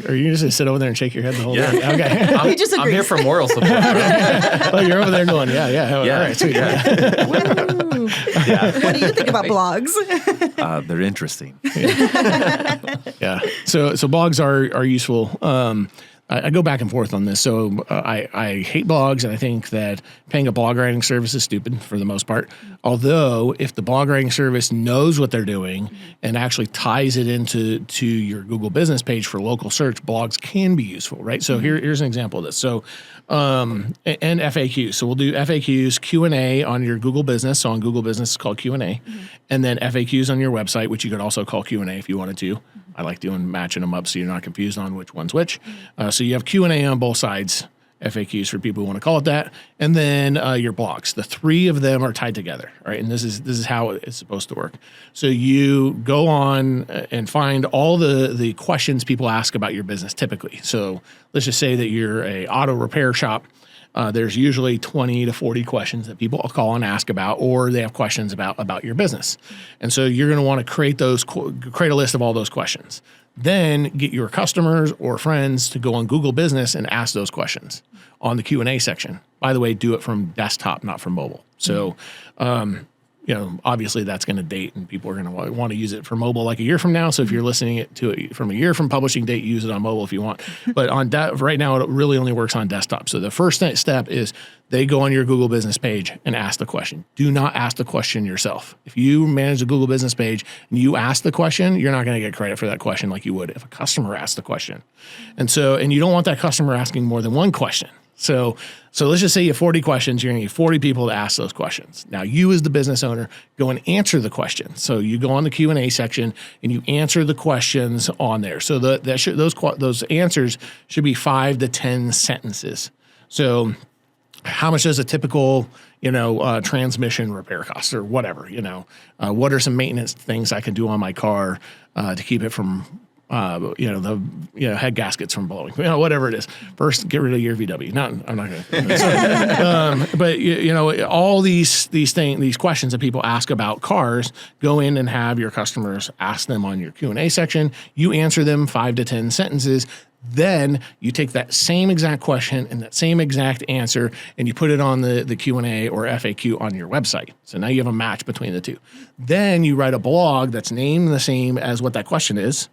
Are you just gonna sit over there and shake your head the whole Yeah. day? Okay. I'm, He just I'm here agrees. for moral support. Right? Oh, you're over there going, yeah. All right, sweet. Yeah. What do you think about blogs? They're interesting. Yeah. So blogs are useful. I go back and forth on this. So I hate blogs, and I think that paying a blog writing service is stupid for the most part. Although, if the blog writing service knows what they're doing and actually ties it into your Google business page for local search, blogs can be useful, right? So here's an example of this. So and FAQs. So we'll do FAQs, Q&A on your Google Business. So on Google Business, it's called Q&A. And then FAQs on your website, which you could also call Q&A if you wanted to. I like matching them up so you're not confused on which one's which. So you have Q&A on both sides, FAQs for people who want to call it that, and then your blogs. The three of them are tied together, right? And this is how it's supposed to work. So you go on and find all the questions people ask about your business typically. So let's just say that you're a auto repair shop. there's usually 20 to 40 questions that people call and ask about, or they have questions about your business. And so you're going to want to create a list of all those questions. Then get your customers or friends to go on Google Business and ask those questions on the Q&A section. By the way, do it from desktop, not from mobile. So, obviously that's going to date, and people are going to want to use it for mobile like a year from now. So if you're listening to it from a year from publishing date, use it on mobile if you want. But right now, it really only works on desktop. So the first step is they go on your Google Business page and ask the question. Do not ask the question yourself. If you manage the Google Business page and you ask the question, you're not going to get credit for that question like you would if a customer asked the question. And you don't want that customer asking more than one question. So let's just say you have 40 questions. You're going to need 40 people to ask those questions. Now, you as the business owner, go and answer the question. So you go on the Q&A section and you answer the questions on there. So those answers should be 5 to 10 sentences. So how much does a typical transmission repair cost, or whatever? What are some maintenance things I can do on my car to keep it from head gaskets from blowing, whatever it is. First, get rid of your VW. I'm not going to. But all these questions that people ask about cars, go in and have your customers ask them on your Q&A section. You answer them 5 to 10 sentences. Then you take that same exact question and that same exact answer and you put it on the Q&A or FAQ on your website. So now you have a match between the two. Then you write a blog that's named the same as what that question is.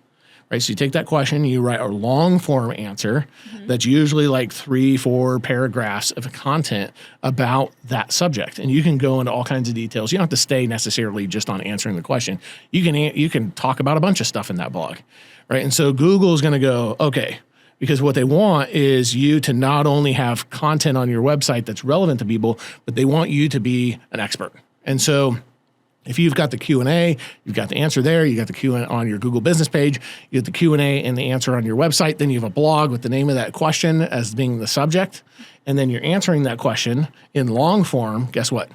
Right, so you take that question, you write a long form answer that's usually like 3-4 paragraphs of content about that subject, and you can go into all kinds of details. You don't have to stay necessarily just on answering the question. You can talk about a bunch of stuff in that blog, right? And so Google is going to go, okay, because what they want is you to not only have content on your website that's relevant to people, but they want you to be an expert. And so if you've got the Q&A, you've got the answer there, you got the Q&A on your Google Business page, you have the Q&A and the answer on your website, then you have a blog with the name of that question as being the subject, and then you're answering that question in long form, guess what?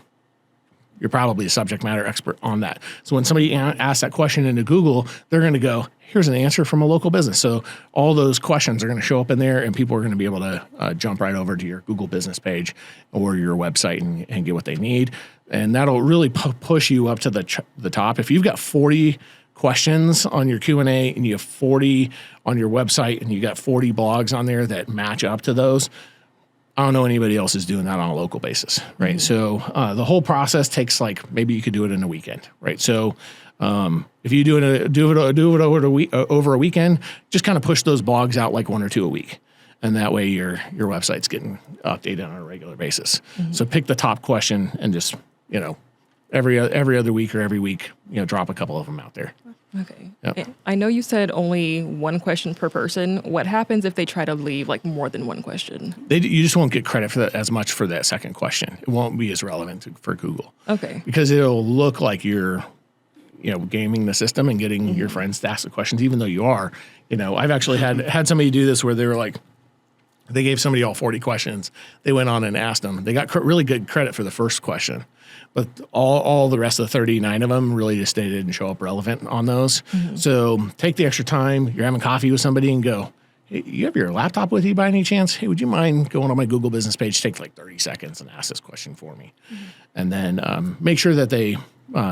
You're probably a subject matter expert on that. So when somebody asks that question into Google, they're going to go, here's an answer from a local business. So all those questions are going to show up in there, and people are going to be able to jump right over to your Google Business page or your website and get what they need. And that'll really push you up to the top. If you've got 40 questions on your Q&A and you have 40 on your website and you got 40 blogs on there that match up to those, I don't know anybody else is doing that on a local basis, right? So the whole process takes maybe you could do it in a weekend, right? So if you do it over a weekend, just kind of push those blogs out like 1 or 2 a week. And that way your website's getting updated on a regular basis. So pick the top question and just, every other week or every week, drop a couple of them out there. Okay. Yep. I know you said only one question per person. What happens if they try to leave more than one question? You just won't get credit for that as much for that second question. It won't be as relevant for Google. Okay. Because it'll look like you're, gaming the system and getting your friends to ask the questions, even though you are. I've actually had somebody do this where they were they gave somebody all 40 questions. They went on and asked them. They got really good credit for the first question, but all the rest of the 39 of them really just they didn't show up relevant on those. So take the extra time. You're having coffee with somebody and go, hey, you have your laptop with you by any chance? Hey, would you mind going on my Google Business page? Take 30 seconds and ask this question for me. And then make sure that they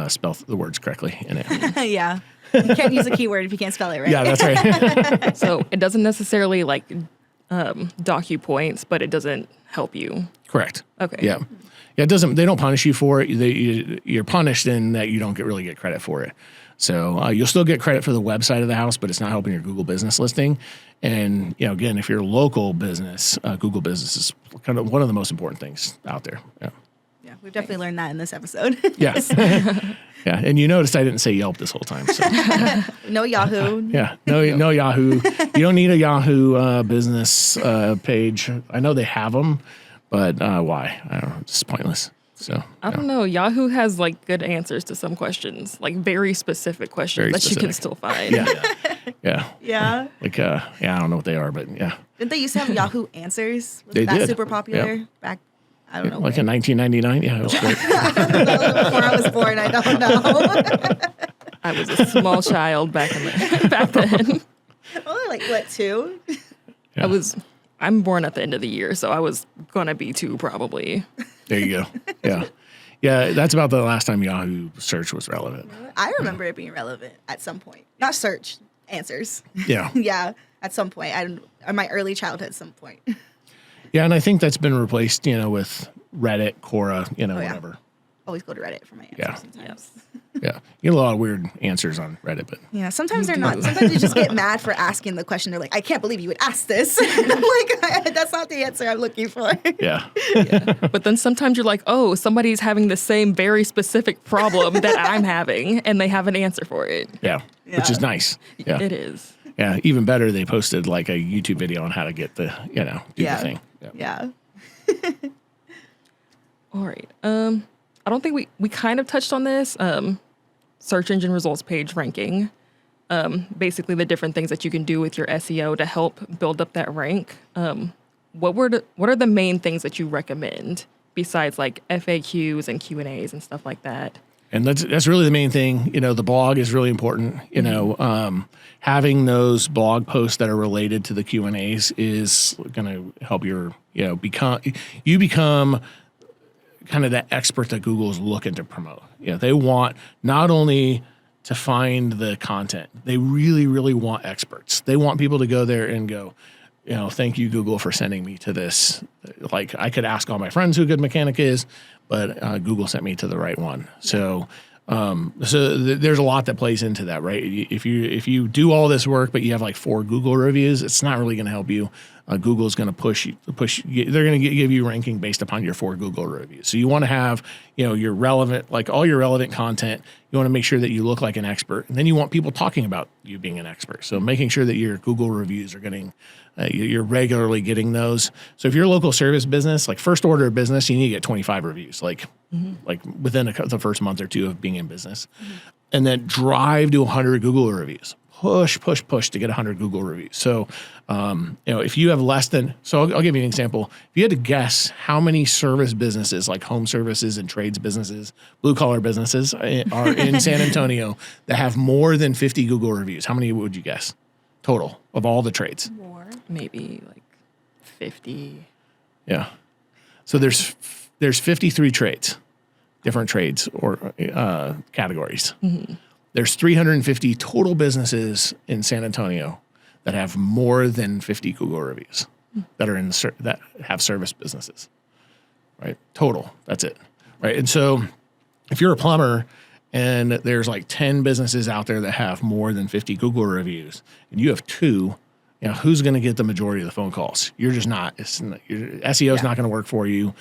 spell the words correctly in it. Yeah. You can't use a keyword if you can't spell it right. Yeah, that's right. So it doesn't necessarily dock you points, but it doesn't help you. Correct. Okay. Yeah. Yeah, it doesn't. They don't punish you for it. You're punished in that you don't really get credit for it. So you'll still get credit for the website of the house, but it's not helping your Google Business listing. And again, if you're a local business, Google Business is kind of one of the most important things out there. Yeah. Yeah, we've definitely learned that in this episode. Yes. Yeah, and you noticed I didn't say Yelp this whole time. So. No Yahoo. Yeah, no Yahoo. You don't need a Yahoo business page. I know they have them, but why? I don't know. It's pointless. So I don't know. Yahoo has good answers to some questions, very specific questions Very that specific. you can still find. Yeah. Yeah. I don't know what they are, but yeah. Didn't they used to have Yahoo Answers? Was They that did. super popular Yep. back? I don't know. Like in 1999. Yeah, it was great. Before I was born, I don't know. I was a small child back then. Only 2? Yeah. I was I'm born at the end of the year, so I was gonna be too probably. There you go. Yeah. Yeah, that's about the last time Yahoo search was relevant. I remember it being relevant at some point. Not search, answers. Yeah. Yeah, at some point. In my early childhood at some point. Yeah, and I think that's been replaced, with Reddit, Quora, yeah. whatever. Always go to Reddit for my answers Yeah. sometimes. Yeah. You get a lot of weird answers on Reddit, but Yeah, sometimes they're not. Sometimes you just get mad for asking the question. They're like, I can't believe you would ask this. And I'm like, that's not the answer I'm looking for. yeah. But then sometimes you're like, oh, somebody's having the same very specific problem that I'm having, and they have an answer for it. Yeah. Which is nice. Yeah. It is. Yeah. Even better, they posted like a YouTube video on how to get the, do the thing. Yeah. All right. I don't think we kind of touched on this. Search engine results page ranking. Basically the different things that you can do with your SEO to help build up that rank. What are the main things that you recommend besides like FAQs and Q&As and stuff like that? And that's really the main thing. The blog is really important. Having those blog posts that are related to the Q&As is going to help your, become kind of that expert that Google's looking to promote. They want not only to find the content, they really, really want experts. They want people to go there and go, thank you, Google, for sending me to this. Like, I could ask all my friends who a good mechanic is, but Google sent me to the right one. So, there's a lot that plays into that, right? If you do all this work, but you have like 4 Google reviews, it's not really going to help you. Google's going to push. They're going to give you ranking based upon your 4 Google reviews. So you want to have, your relevant, like all your relevant content. You want to make sure that you look like an expert, and then you want people talking about you being an expert. So making sure that your Google reviews are getting, you're regularly getting those. So if you're a local service business, like first order of business, you need to get 25 reviews, like within the first month or 2 of being in business, and then drive to 100 Google reviews. Push to get 100 Google reviews. So, if you have less than, I'll give you an example. If you had to guess how many service businesses, like home services and trades businesses, blue collar businesses are in San Antonio that have more than 50 Google reviews, how many would you guess total of all the trades? More. Maybe like 50. Yeah. So there's 53 trades, different trades or categories. Mm-hmm. There's 350 total businesses in San Antonio that have more than 50 Google reviews that are that have service businesses, right? Total, that's it, right? And so if you're a plumber and there's like 10 businesses out there that have more than 50 Google reviews and you have 2, who's going to get the majority of the phone calls? You're just not. Your SEO is not going to work for you.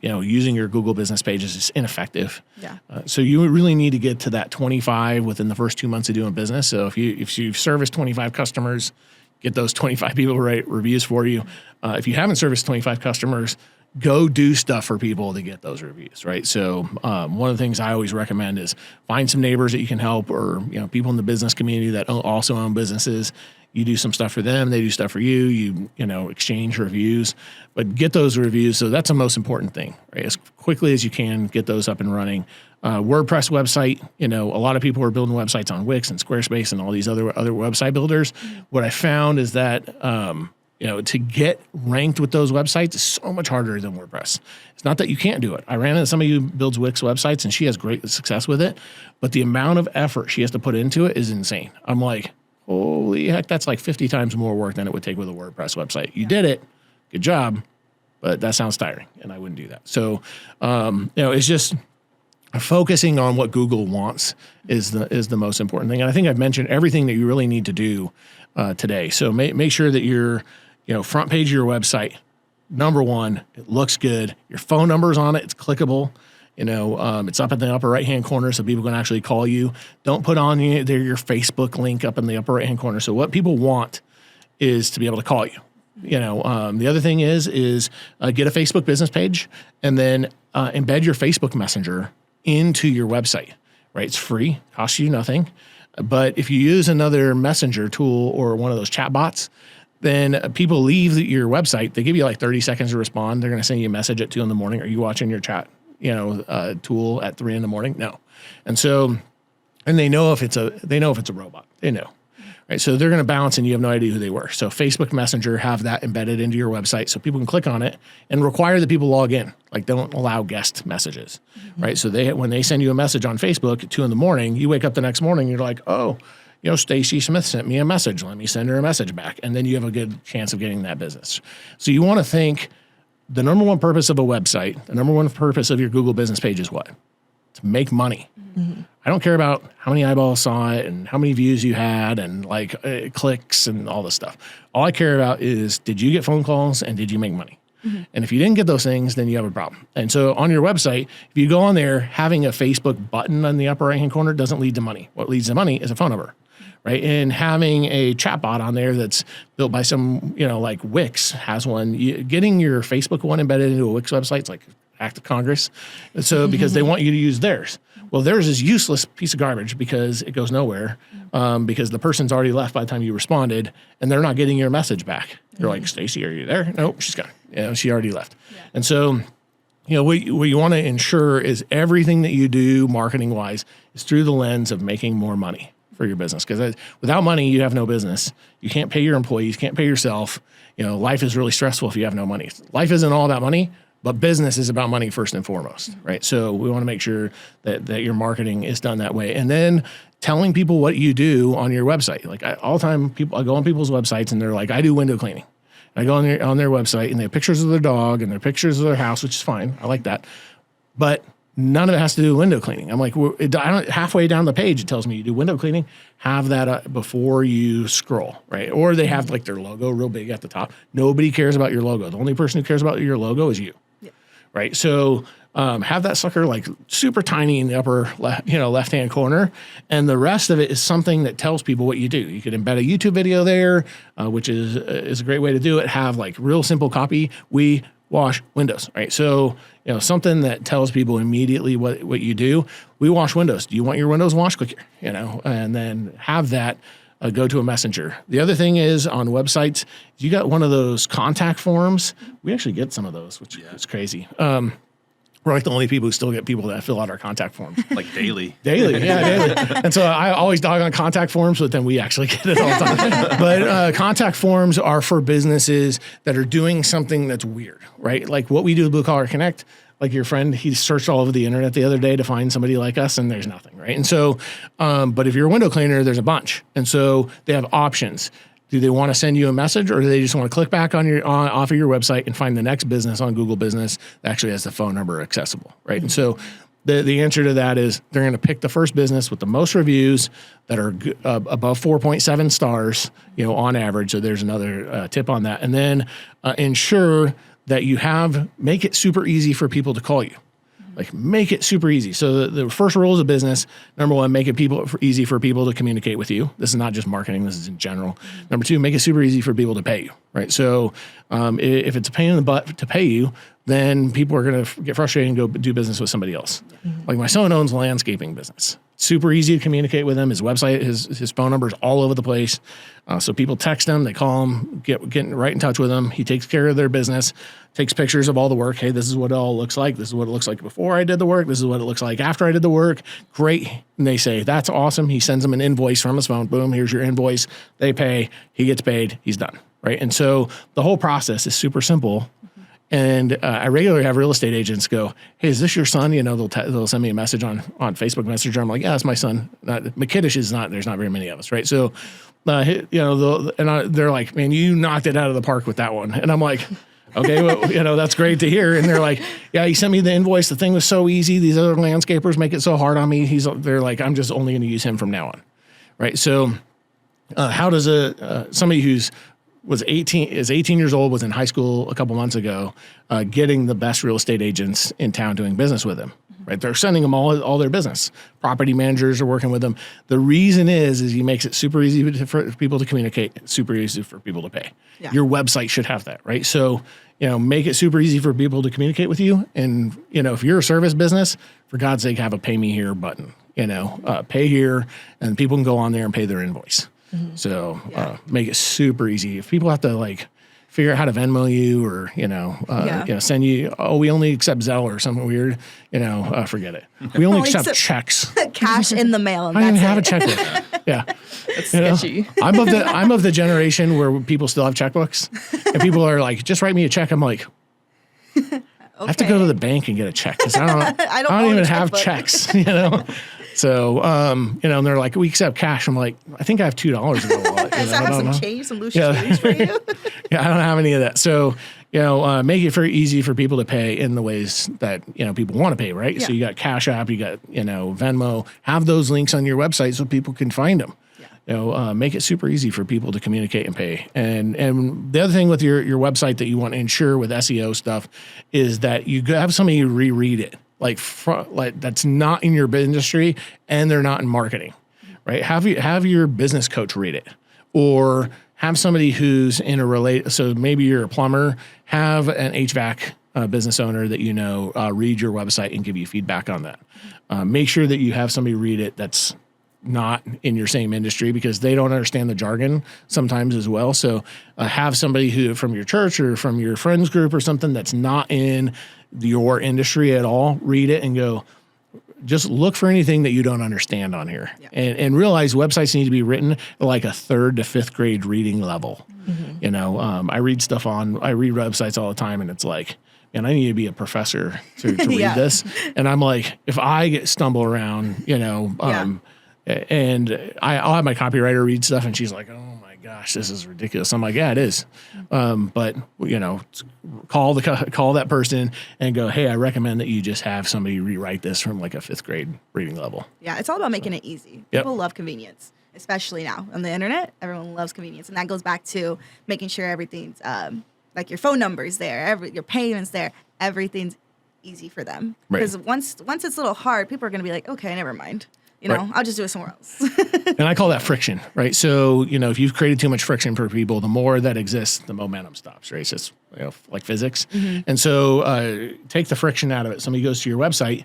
Using your Google business pages is ineffective. Yeah. So you really need to get to that 25 within the first 2 months of doing business. So if you've serviced 25 customers, get those 25 people to write reviews for you. If you haven't serviced 25 customers, go do stuff for people to get those reviews, right? So one of the things I always recommend is find some neighbors that you can help, or people in the business community that also own businesses. You do some stuff for them, they do stuff for you. You exchange reviews, but get those reviews. So that's the most important thing, right? As quickly as you can, get those up and running. WordPress website. A lot of people are building websites on Wix and Squarespace and all these other website builders. Mm-hmm. What I found is that to get ranked with those websites is so much harder than WordPress. It's not that you can't do it. I ran into somebody who builds Wix websites and she has great success with it, but the amount of effort she has to put into it is insane. I'm like, holy heck, that's like 50 times more work than it would take with a WordPress website. You did it. Good job. But that sounds tiring, and I wouldn't do that. So, it's just focusing on what Google wants is the most important thing. And I think I've mentioned everything that you really need to do today. So make sure that your front page of your website, number one, it looks good. Your phone number's on it. It's clickable. It's up in the upper right-hand corner so people can actually call you. Don't put on your Facebook link up in the upper right-hand corner. So what people want is to be able to call you. The other thing is get a Facebook business page and then embed your Facebook Messenger into your website, right? It's free, costs you nothing. But if you use another messenger tool or one of those chat bots, then people leave your website. They give you like 30 seconds to respond. They're going to send you a message at 2 a.m. Are you watching your chat tool at 3 a.m? No. And so, and they know if it's a robot, they know, right? So they're going to bounce and you have no idea who they were. So Facebook Messenger, have that embedded into your website so people can click on it and require that people log in. Like, don't allow guest messages, right? So when they send you a message on Facebook at 2 a.m, you wake up the next morning, you're like, oh, Stacy Smith sent me a message. Let me send her a message back. And then you have a good chance of getting that business. So you want to think the number one purpose of a website, the number one purpose of your Google business page is what? To make money. Mm-hmm. I don't care about how many eyeballs saw it and how many views you had and clicks and all this stuff. All I care about is, did you get phone calls and did you make money? Mm-hmm. And if you didn't get those things, then you have a problem. And so on your website, if you go on there, having a Facebook button on the upper right-hand corner doesn't lead to money. What leads to money is a phone number. Right. And having a chatbot on there that's built by some, like Wix has one. Getting your Facebook one embedded into a Wix website, it's like act of Congress. So because they want you to use theirs. Well, theirs is useless piece of garbage because it goes nowhere because the person's already left by the time you responded and they're not getting your message back. You're like, Stacy, are you there? Nope, she's gone. She already left. Yeah. And so, what you want to ensure is everything that you do marketing wise is through the lens of making more money for your business, because without money, you have no business. You can't pay your employees, can't pay yourself. Life is really stressful if you have no money. Life isn't all about money, but business is about money first and foremost, right? So we want to make sure that your marketing is done that way. And then telling people what you do on your website. Like all the time, I go on people's websites and they're like, I do window cleaning. And I go on their website and they have pictures of their dog and their pictures of their house, which is fine. I like that. But none of it has to do with window cleaning. I'm like, halfway down the page, it tells me you do window cleaning. Have that before you scroll, right? Or they have like their logo real big at the top. Nobody cares about your logo. The only person who cares about your logo is you, right? So have that sucker like super tiny in the upper left-hand corner, and the rest of it is something that tells people what you do. You could embed a YouTube video there, which is a great way to do it. Have like real simple copy. We wash windows, right? So, something that tells people immediately what you do. We wash windows. Do you want your windows washed? Click here, and then have that go to a messenger. The other thing is on websites, you got one of those contact forms. We actually get some of those, which is crazy. We're like the only people who still get people that fill out our contact forms. Like daily. Daily. And so I always dog on contact forms, but then we actually get it all the time. But contact forms are for businesses that are doing something that's weird, right? Like what we do with Blue Collar Connect, like your friend, he searched all over the internet the other day to find somebody like us, and there's nothing, right? And so, but if you're a window cleaner, there's a bunch. And so they have options. Do they want to send you a message, or do they just want to click back off of your website and find the next business on Google Business that actually has the phone number accessible, right? Mm-hmm. And so the answer to that is they're going to pick the first business with the most reviews that are above 4.7 stars, on average. So there's another tip on that. And then ensure that make it super easy for people to call you. Like make it super easy. So the first rule of a business, number one, make it easy for people to communicate with you. This is not just marketing. This is in general. Number two, make it super easy for people to pay you, right? So if it's a pain in the butt to pay you, then people are going to get frustrated and go do business with somebody else. Mm-hmm. Like my son owns a landscaping business. Super easy to communicate with him. His website, his phone number is all over the place. So people text him, they call him, get right in touch with him. He takes care of their business, takes pictures of all the work. Hey, this is what it all looks like. This is what it looks like before I did the work. This is what it looks like after I did the work. Great. And they say, that's awesome. He sends them an invoice from his phone. Boom, here's your invoice. They pay. He gets paid. He's done. Right. And so the whole process is super simple. And I regularly have real estate agents go, hey, is this your son? They'll send me a message on Facebook Messenger. I'm like, yeah, that's my son. Mikitish is not, there's not very many of us, right? So, they're like, man, you knocked it out of the park with that one. And I'm like, okay, well, that's great to hear. And they're like, yeah, he sent me the invoice. The thing was so easy. These other landscapers make it so hard on me. They're like, I'm just only going to use him from now on, right? So how does somebody who's is 18 years old, was in high school a couple months ago, getting the best real estate agents in town doing business with him, right? They're sending them all their business. Property managers are working with them. The reason is he makes it super easy for people to communicate, super easy for people to pay. Yeah. Your website should have that, right? So, make it super easy for people to communicate with you. And, if you're a service business, for God's sake, have a pay me here button, pay here, and people can go on there and pay their invoice. Mm-hmm. So make it super easy. If people have to figure out how to Venmo you or send you, we only accept Zelle or something weird, forget it. We only accept checks. Cash in the mail. I don't even have a checkbook. Yeah. That's You know? sketchy. I'm of the generation where people still have checkbooks, and people are like, "Just write me a check." I'm like, I have to go to the bank and get a check because I don't own a even have checkbook. checks, you know. So, you know, and they're like, "We accept cash." I'm like, I think I have $2 in my wallet. You know, So I have I don't some know. change, some loose Yeah. change for you. Yeah, I don't have any of that. So, you know, make it very easy for people to pay in the ways that, you know, people want to pay, right? Yeah. So you got Cash App, you got, you know, Venmo, have those links on your website so people can find them. Yeah. You know, make it super easy for people to communicate and pay. And the other thing with your website that you want to ensure with SEO stuff is that you have somebody reread it, like that's not in your industry and they're not in marketing, right? Have your business coach read it, or have somebody who's in a so maybe you're a plumber, have an HVAC business owner that you know read your website and give you feedback on that. Make sure that you have somebody read it that's not in your same industry because they don't understand the jargon sometimes as well. So have somebody who from your church or from your friends group or something that's not in your industry at all, read it and go, just look for anything that you don't understand on here. Yeah. And realize websites need to be written at like a 3rd to 5th grade reading level. Mm-hmm. You know, I read websites all the time and it's like, man, I need to be a professor to read Yeah. this. And I'm like, if I stumble around, you know, and I'll have my copywriter read stuff and she's like, oh my gosh, this is ridiculous. I'm like, yeah, it is. But you know, call that person and go, hey, I recommend that you just have somebody rewrite this from like a 5th grade reading level. Yeah, it's all about making it easy. Yep. People love convenience, especially now on the internet. Everyone loves convenience, and that goes back to making sure everything's like your phone number's there, your payments there, everything's easy for them. Right. Because once it's a little hard, people are going to be like, okay, never mind. You know, Right. I'll just do it somewhere else. And I call that friction, right? So, you know, if you've created too much friction for people, the more that exists, the momentum stops, right? It's just, you know, like physics. And so take the friction out of it. Somebody goes to your website,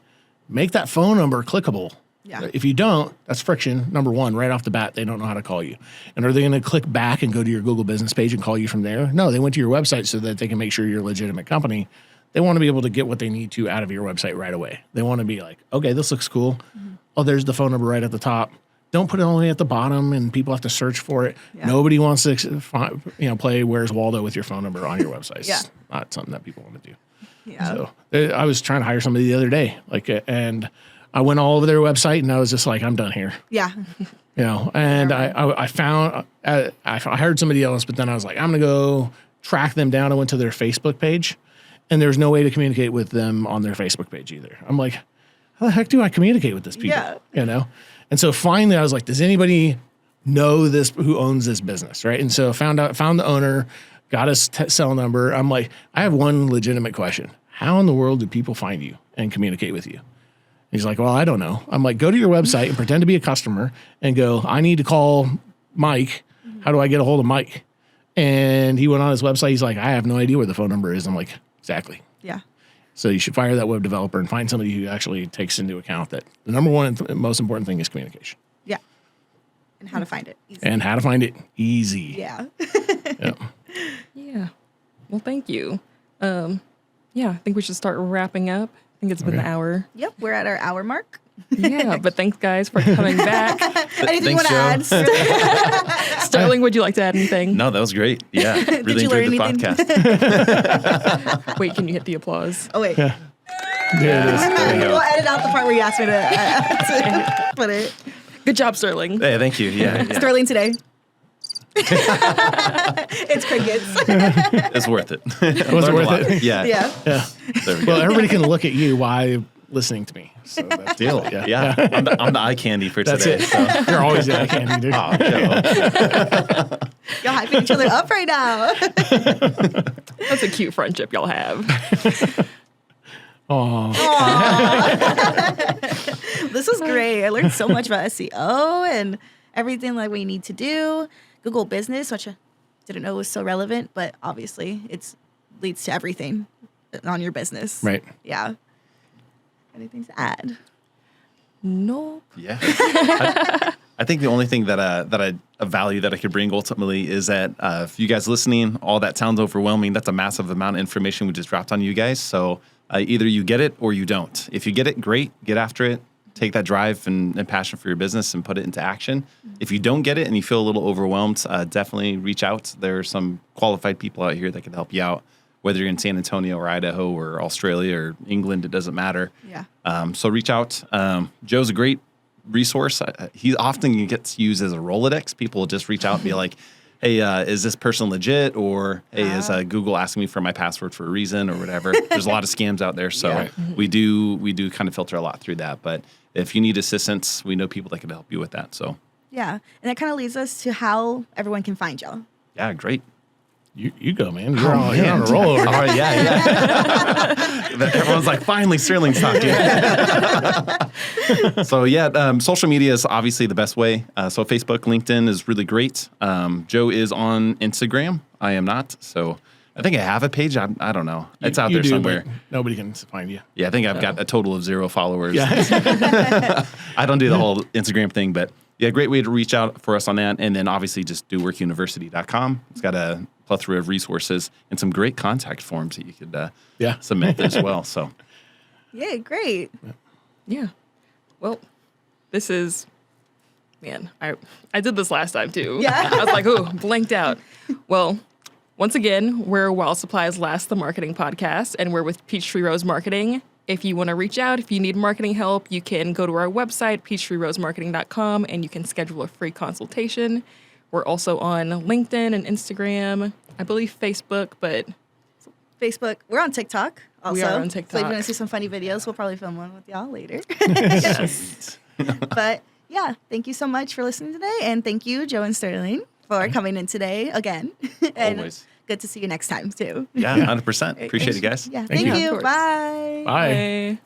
make that phone number clickable. Yeah. If you don't, that's friction. Number one, right off the bat, they don't know how to call you. And are they going to click back and go to your Google business page and call you from there? No, they went to your website so that they can make sure you're a legitimate company. They want to be able to get what they need to out of your website right away. They want to be like, okay, this looks cool. Oh, there's the phone number right at the top. Don't put it all the way at the bottom and people have to search for it. Yeah. Nobody wants to play Where's Waldo with your phone number on your website. It's Yeah. not something that people want to do. Yeah. So I was trying to hire somebody the other day, and I went all over their website and I was just like, I'm done here. Yeah. You know, and I found I hired somebody else, but then I was like, I'm gonna go track them down. I went to their Facebook page, and there's no way to communicate with them on their Facebook page either. I'm like, how the heck do I communicate with this people? Yeah. You know, and so finally I was like, does anybody know this who owns this business, right? And so found the owner, got his cell number. I'm like, I have one legitimate question: how in the world do people find you and communicate with you? He's like, well, I don't know. I'm like, go to your website and pretend to be a customer and go, I need to call Mike. How do I get a hold of Mike? And he went on his website. He's like, I have no idea where the phone number is. I'm like, exactly. Yeah. So you should fire that web developer and find somebody who actually takes into account that the number one and most important thing is communication. Yeah. And how to find it easy. And how to find it easy. Yeah. Yeah. Yeah. Well, thank you. Yeah, I think we should start wrapping up. I think it's been an hour. Yep. We're at our hour mark. Yeah, but thanks, guys, for coming back. Anything you want to add? Sterling, would you like to add anything? No, that was great. Yeah, really you learn enjoyed the anything? podcast. Wait, can you hit the applause? Oh, wait. There it is. There you go. We'll edit out the part where you asked me to put it. Good job, Sterling. Hey, thank you. Yeah. Sterling today. It's crickets. It's worth it. Was it Learned a worth lot. it? Yeah. Yeah. Yeah. There we go. Well, everybody can look at you while listening to me. So that's Deal. Yeah. I'm the eye candy for That's today. it. So. You're always the eye candy, dude. Oh, Joe. Y'all hyping each other up right now. That's a cute friendship y'all have. Aw. This was great. I learned so much about SEO and everything that we need to do. Google Business, which I didn't know was so relevant, but obviously it leads to everything on your business. Right. Yeah. Anything to add? Nope. Yeah. I think the only thing that a value that I could bring ultimately is that if you guys listening, all that sounds overwhelming. That's a massive amount of information we just dropped on you guys. So either you get it or you don't. If you get it, great. Get after it. Take that drive and passion for your business and put it into action. If you don't get it and you feel a little overwhelmed, definitely reach out. There are some qualified people out here that can help you out, whether you're in San Antonio or Idaho or Australia or England, it doesn't matter. Yeah. So reach out. Joe's a great resource. He often gets used as a Rolodex. People will just reach out and be like, hey, is this person legit? Or, hey, is Google asking me for my password for a reason or whatever? There's a lot of scams out there. So we do kind of filter a lot through that. But if you need assistance, we know people that can help you with that. So Yeah. And that kind of leads us to how everyone can find y'all. yeah, great. You go, man. You're on a roll over here. All right, yeah. Everyone's like, finally, Sterling's talked to you. So, yeah, social media is obviously the best way. So, Facebook, LinkedIn is really great. Joe is on Instagram. I am not. So, I think I have a page. I don't know. It's out there somewhere. But nobody can find you. Yeah, I think I've got a total of 0 followers. Yeah. I don't do the whole Instagram thing, but yeah, great way to reach out for us on that. And then obviously just do workuniversity.com. It's got a plethora of resources and some great contact forms that you could submit as well. So, Yeah, great. Yeah. Well, this is, man, I did this last time too. Yeah. I was like, ooh, blanked out. Well, once again, we're While Supplies Last, the marketing podcast, and we're with Peachtree Rose Marketing. If you want to reach out, if you need marketing help, you can go to our website, peachtreerosemarketing.com, and you can schedule a free consultation. We're also on LinkedIn and Instagram, I believe Facebook, but Facebook. We're on TikTok also. We are on So if TikTok. you want to see some funny videos, we'll probably film one with y'all later. yes. But yeah, thank you so much for listening today. And thank you, Joe and Sterling, for coming in today again. And always. good to see you next time too. Yeah, 100%. Appreciate it, guys. Yeah, Thank thank you. you. Of course. Bye. Bye. Bye.